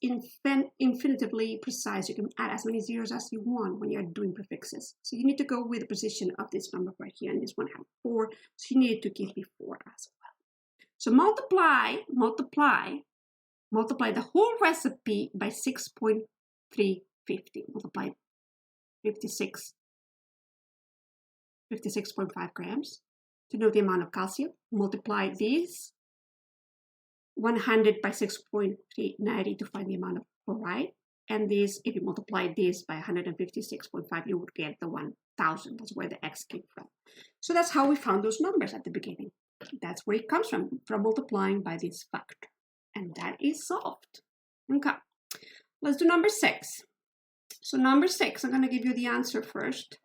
infinitively precise. You can add as many zeros as you want when you're doing prefixes. So you need to go with the position of this number right here, and this one has 4, so you need to give me 4 as well. So multiply the whole recipe by 6.350. Multiply 56.5 grams. To know the amount of calcium, multiply these 100 by 6.390 to find the amount of chloride. And this, if you multiply this by 156.5, you would get the 1000. That's where the x came from. So that's how we found those numbers at the beginning. That's where it comes from multiplying by this factor. And that is solved. Okay, let's do number 6. So number 6, I'm going to give you the answer first.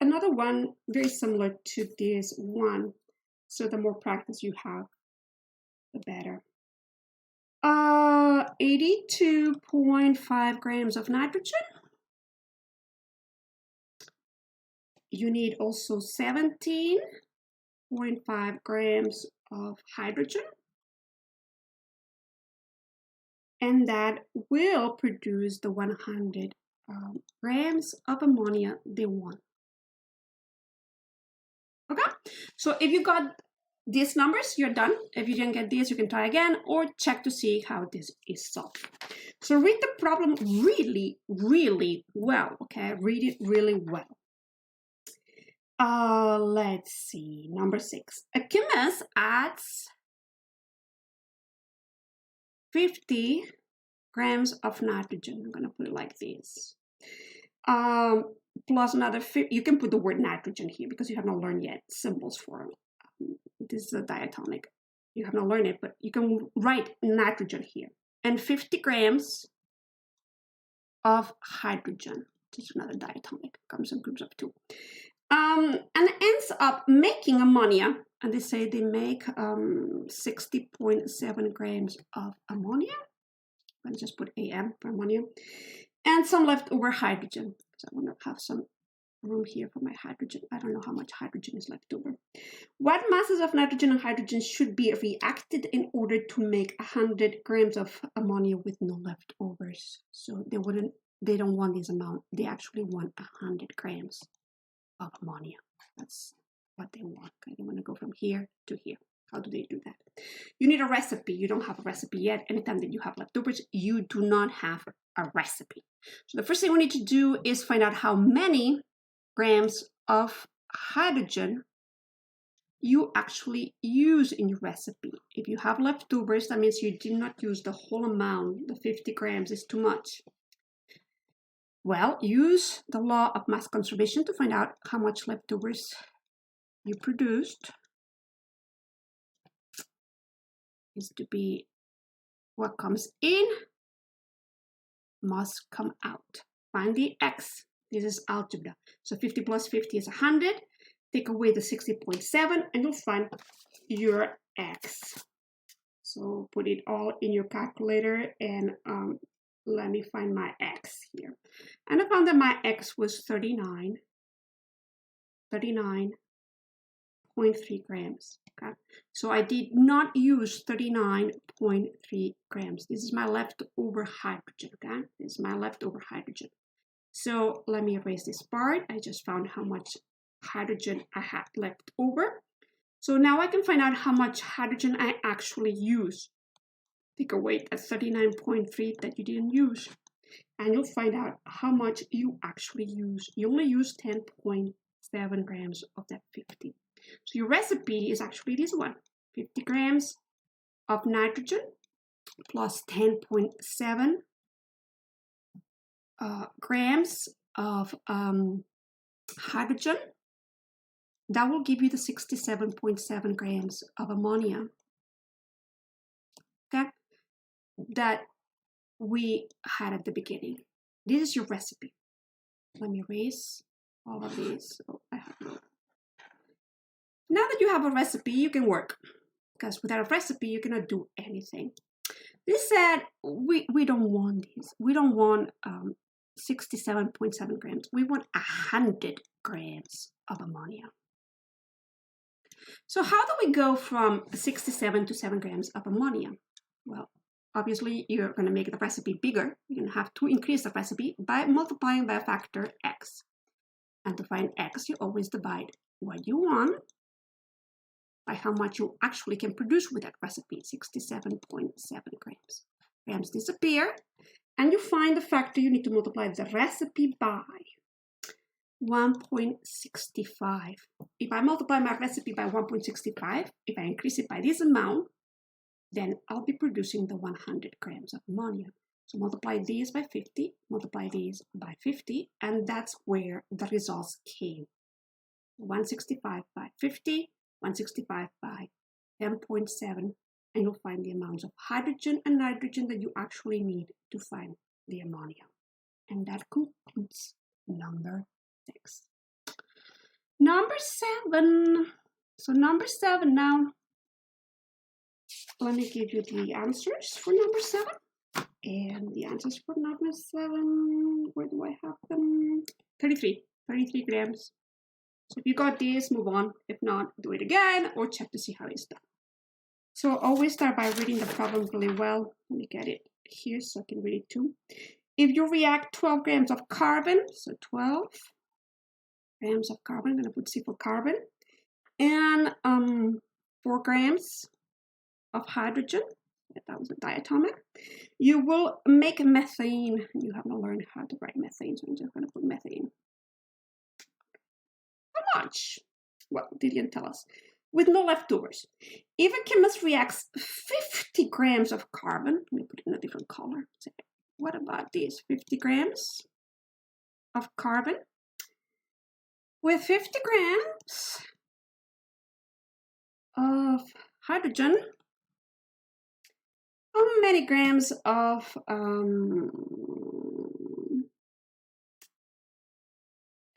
Another one very similar to this one. So the more practice you have, the better. 82.5 grams of nitrogen. You need also 17.5 grams of hydrogen. And that will produce the 100 grams of ammonia they want. Okay, so if you got these numbers, you're done. If you didn't get these, you can try again or check to see how this is solved. So read the problem really, really well, okay? Read it really well. Let's see, number 6. A chemist adds 50 grams of nitrogen. I'm gonna put it like this. Plus another 50, you can put the word nitrogen here because you have not learned yet symbols for it. This is a diatonic. You have not learned it, but you can write nitrogen here. And 50 grams of hydrogen. This is another diatonic, comes in groups of 2. And ends up making ammonia. And they say they make 60.7 grams of ammonia. Let's just put AM for ammonia. And some leftover hydrogen. So I want to have some room here for my hydrogen. I don't know how much hydrogen is left over. What masses of nitrogen and hydrogen should be reacted in order to make 100 grams of ammonia with no leftovers? So they don't want this amount. They actually want 100 grams of ammonia. That's what they want. Okay, they want to go from here to here. How do they do that? You need a recipe. You don't have a recipe yet. Anytime that you have leftovers, you do not have a recipe. So the first thing we need to do is find out how many grams of hydrogen you actually use in your recipe. If you have leftovers, that means you did not use the whole amount. The 50 grams is too much. Well, use the law of mass conservation to find out how much leftovers you produced. Is to be what comes in must come out. Find the x. This is algebra. So 50 plus 50 is 100. Take away the 60.7 and you'll find your x. So put it all in your calculator and let me find my x here. And I found that my x was 39.3 grams. Okay, so I did not use 39.3 grams. This is my leftover hydrogen. Okay, this is my leftover hydrogen. So let me erase this part. I just found how much hydrogen I had left over. So now I can find out how much hydrogen I actually use. Take away that 39.3 that you didn't use, and you'll find out how much you actually use. You only use 10.7 grams of that 50. So your recipe is actually this one, 50 grams of nitrogen plus 10.7 grams of hydrogen. That will give you the 67.7 grams of ammonia. Okay, that we had at the beginning. This is your recipe. Let me erase all of these. Oh, I have no. Now that you have a recipe, you can work. Because without a recipe, you cannot do anything. This said, we don't want this. We don't want 67.7 grams. We want 100 grams of ammonia. So how do we go from 67 to 7 grams of ammonia? Well, obviously, you're going to make the recipe bigger. You're going to have to increase the recipe by multiplying by a factor x. And to find x, you always divide what you want by how much you actually can produce with that recipe, 67.7 grams. Grams disappear, and you find the factor. You need to multiply the recipe by 1.65. If I multiply my recipe by 1.65, if I increase it by this amount, then I'll be producing the 100 grams of ammonia. So multiply these by 50, multiply these by 50, and that's where the results came. 165 by 50, 165 by 10.7, and you'll find the amounts of hydrogen and nitrogen that you actually need to find the ammonia. And that concludes number 6. Number 7. So number 7 now. Let me give you the answers for number 7. And the answers for number 7, where do I have them? 33 grams. So if you got this, move on. If not, do it again or check to see how it's done. So always start by reading the problem really well. Let me get it here so I can read it too. If you react 12 grams of carbon, so 12 grams of carbon, I'm going to put C for carbon, and 4 grams of hydrogen, that was a diatomic, you will make methane. You have not learned how to write methane, so I'm just going to put methane. How much? Well, they didn't tell us. With no leftovers. If a chemist reacts 50 grams of carbon, let me put it in a different color. What about these 50 grams of carbon? With 50 grams of hydrogen, how many grams of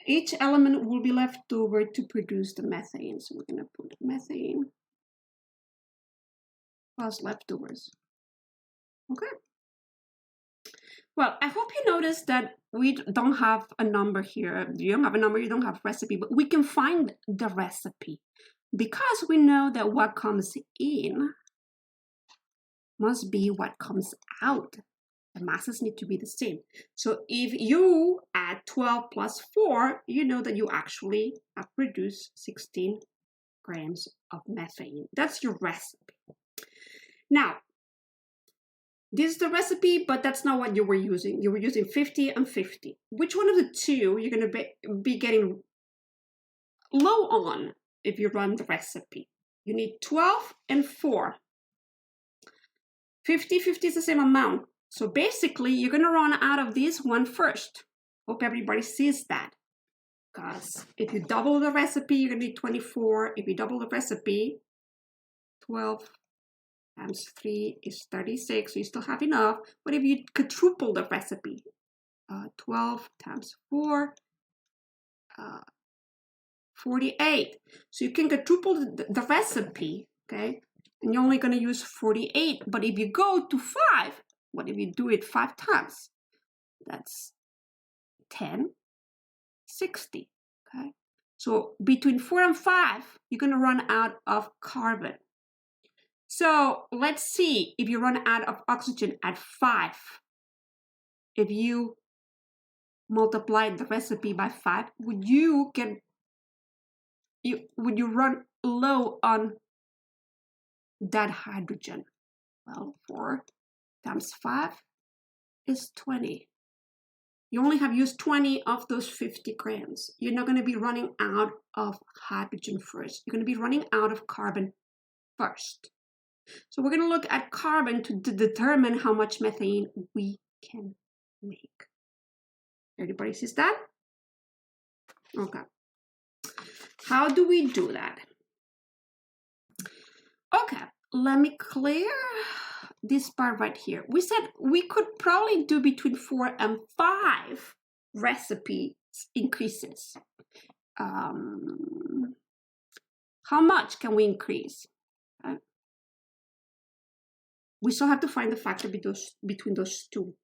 each element will be left over to produce the methane? So we're going to put methane plus leftovers. Okay. Well, I hope you noticed that we don't have a number here. You don't have a number, you don't have recipe, but we can find the recipe because we know that what comes in must be what comes out. The masses need to be the same. So if you add 12 plus 4, you know that you actually have produced 16 grams of methane. That's your recipe. Now, this is the recipe, but that's not what you were using. You were using 50 and 50. Which one of the two you're going to be getting low on if you run the recipe? You need 12 and 4. 50 is the same amount. So basically, you're going to run out of this one first. Hope everybody sees that. Because if you double the recipe, you're going to need 24. If you double the recipe, 12 times 3 is 36. So you still have enough. But if you quadruple the recipe, 12 times 4, 48. So you can quadruple the recipe, okay? And you're only going to use 48. But if you go to 5, what if you do it 5 times? That's 10, 60, okay? So between 4 and 5, you're going to run out of carbon. So let's see if you run out of oxygen at 5. If you multiply the recipe by 5, would you run low on that hydrogen? Well, 4 times 5 is 20. You only have used 20 of those 50 grams. You're not going to be running out of hydrogen first. You're going to be running out of carbon first. So we're going to look at carbon to determine how much methane we can make. Everybody sees that? Okay. How do we do that? Okay, let me clear this part right here. We said we could probably do between 4 and 5 recipe increases. How much can we increase? We still have to find the factor between those two.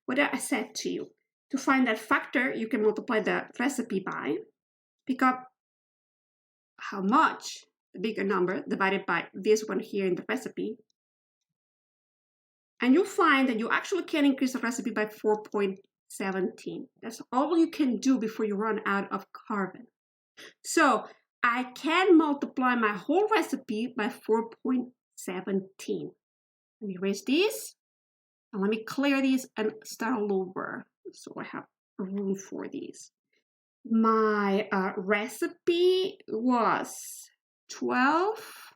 What I said to you, to find that factor, you can multiply the recipe by, pick up how much, the bigger number, divided by this one here in the recipe, and you'll find that you actually can increase the recipe by 4.17. That's all you can do before you run out of carbon. So I can multiply my whole recipe by 4.17. Let me erase these, and let me clear these and start all over so I have room for these. My recipe was 12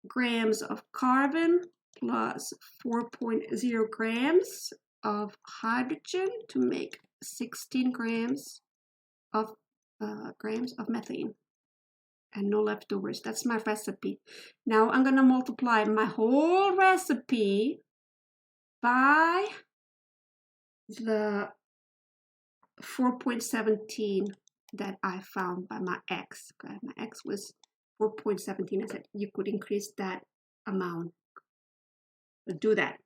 grams of carbon plus 4.0 grams of hydrogen to make 16 grams of methane. And no leftovers. That's my recipe. Now I'm gonna multiply my whole recipe by the 4.17 that I found by my x. Okay, my x was 4.17. I said you could increase that amount. But do that.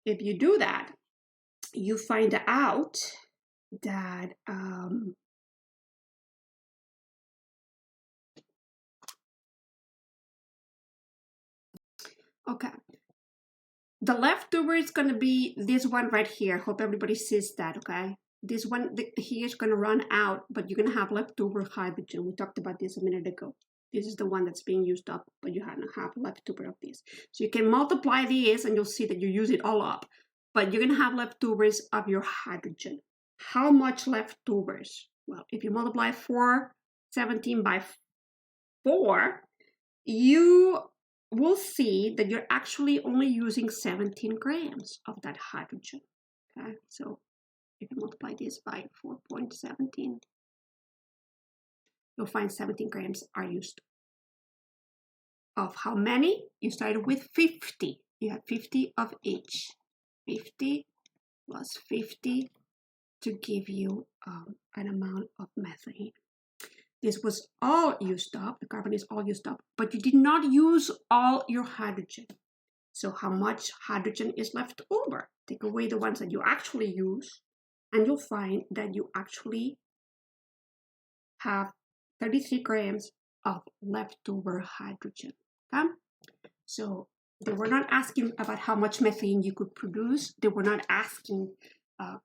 If you do that, you find out that okay, the leftover is going to be this one right here. Hope everybody sees that, okay? This one here is going to run out, but you're going to have leftover hydrogen. We talked about this a minute ago. This is the one that's being used up, but you have leftover of this. So you can multiply these and you'll see that you use it all up, but you're going to have leftovers of your hydrogen. How much leftovers? Well, if you multiply 417 by 4, you will see that you're actually only using 17 grams of that hydrogen. Okay, so if you multiply this by 4.17, you'll find 17 grams are used. Of how many? You started with 50. You have 50 of each. 50 plus 50 to give you an amount of methane. This was all used up, the carbon is all used up, but you did not use all your hydrogen. So how much hydrogen is left over? Take away the ones that you actually use, and you'll find that you actually have 33 grams of leftover hydrogen. Okay? So they were not asking about how much methane you could produce. They were not asking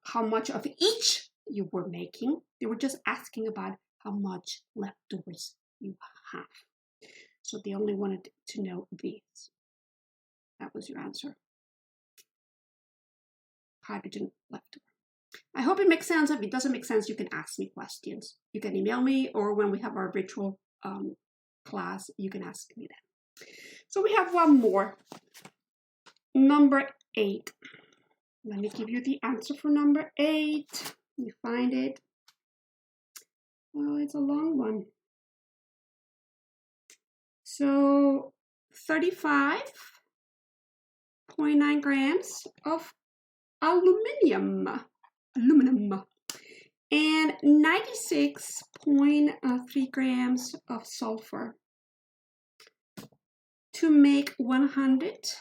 how much of each you were making. They were just asking about how much leftovers you have. So they only wanted to know these. That was your answer. Hydrogen leftover. I hope it makes sense. If it doesn't make sense, you can ask me questions. You can email me, or when we have our virtual class, you can ask me that. So we have one more. Number 8. Let me give you the answer for number 8. You find it. Well, it's a long one. So 35.9 grams of aluminum, and 96.3 grams of sulfur to make 100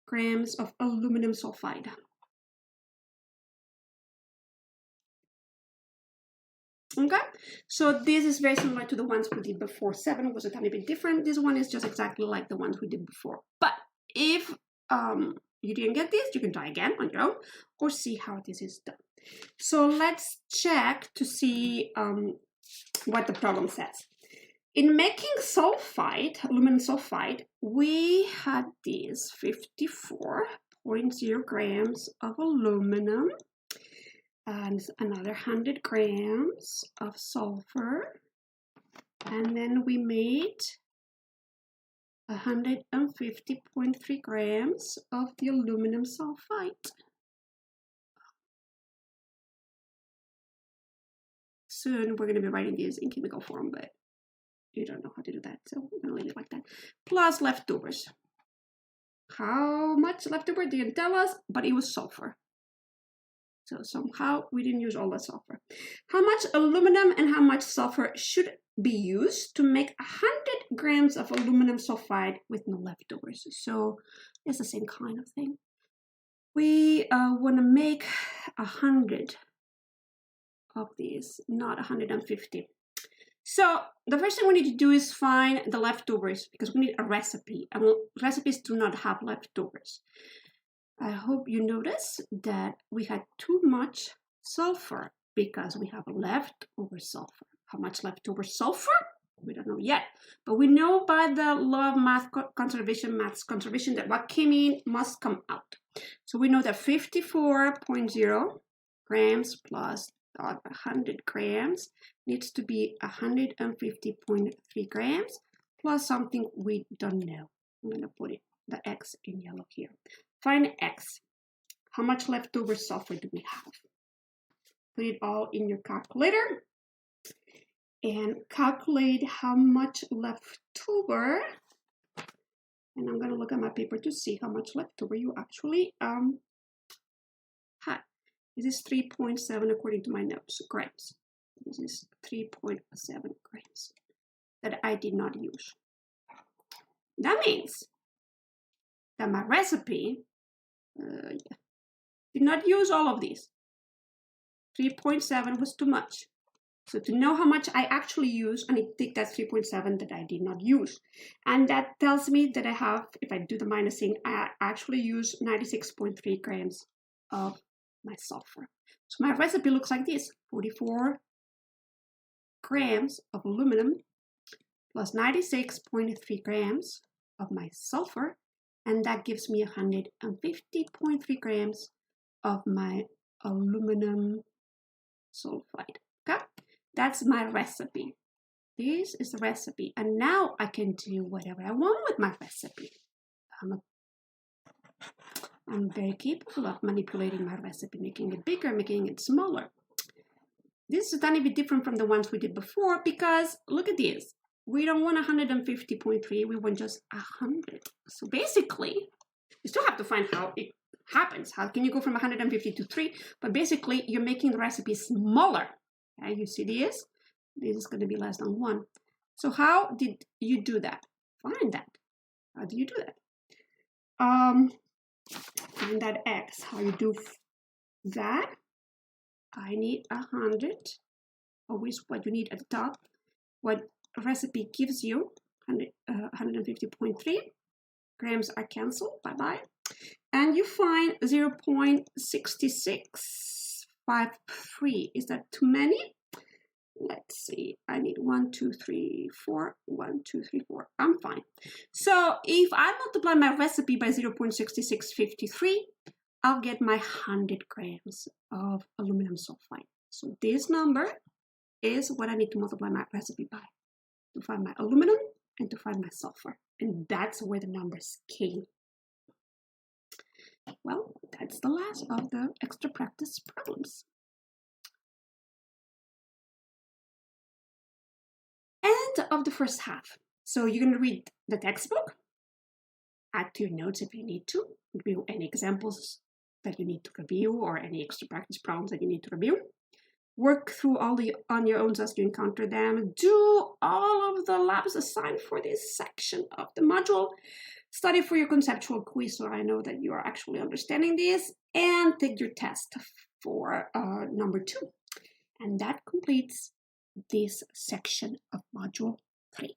grams of aluminum sulfide. Okay, so this is very similar to the ones we did before. 7 was a tiny bit different. This one is just exactly like the ones we did before. But if you didn't get this, you can try again on your own or see how this is done. So let's check to see what the problem says. In making sulfide, aluminum sulfide, we had these 54.0 grams of aluminum and another 100 grams of sulfur, and then we made 150.3 grams of the aluminum sulfide. Soon we're going to be writing these in chemical form, but you don't know how to do that, so we're going to leave it like that. Plus leftovers. How much leftover didn't tell us, but it was sulfur. So somehow we didn't use all the sulfur. How much aluminum and how much sulfur should be used to make 100 grams of aluminum sulfide with no leftovers? So it's the same kind of thing. We want to make 100 of these, not 150. So the first thing we need to do is find the leftovers, because we need a recipe, and recipes do not have leftovers. I hope you notice that we had too much sulfur because we have leftover sulfur. How much leftover sulfur? We don't know yet, but we know by the law of maths conservation that what came in must come out. So we know that 54.0 grams plus 100 grams needs to be 150.3 grams plus something we don't know. I'm going to put it the X in yellow here. Find X. How much leftover sulfur do we have? Put it all in your calculator and calculate how much leftover. And I'm going to look at my paper to see how much leftover you actually had. This is 3.7 according to my notes, grams. This is 3.7 grams that I did not use. That means that my recipe did not use all of these. 3.7 was too much. So to know how much I actually use, I need to take that 3.7 that I did not use. And that tells me that I have, if I do the minusing, I actually use 96.3 grams of my sulfur. So my recipe looks like this: 44 grams of aluminum plus 96.3 grams of my sulfur, and that gives me 150.3 grams of my aluminum sulfide. Okay, that's my recipe. This is the recipe, and now I can do whatever I want with my recipe. I'm very capable of manipulating my recipe, making it bigger, making it smaller. This is a tiny bit different from the ones we did before because look at this. We don't want 150.3, we want just 100. So basically, you still have to find how it happens. How can you go from 150 to 3? But basically, you're making the recipe smaller. Okay, you see this? This is going to be less than 1. So how did you do that? Find that. How do you do that? Find that X. How you do that? I need 100. Always what you need at the top. What a recipe gives you, 150.3 grams are canceled. Bye-bye. And you find 0.6653. Is that too many? Let's see. I need 1, 2, 3, 4. 1, 2, 3, 4. I'm fine. So if I multiply my recipe by 0.6653, I'll get my 100 grams of aluminum sulfide. So this number is what I need to multiply my recipe by to find my aluminum and to find my sulfur. And that's where the numbers came. Well, that's the last of the extra practice problems. End of the first half. So you're going to read the textbook, add to your notes if you need to, review any examples that you need to review or any extra practice problems that you need to review. Work through all on your own as you encounter them. Do all of the labs assigned for this section of the module. Study for your conceptual quiz so I know that you are actually understanding this, and take your test for number 2. And that completes this section of module 3.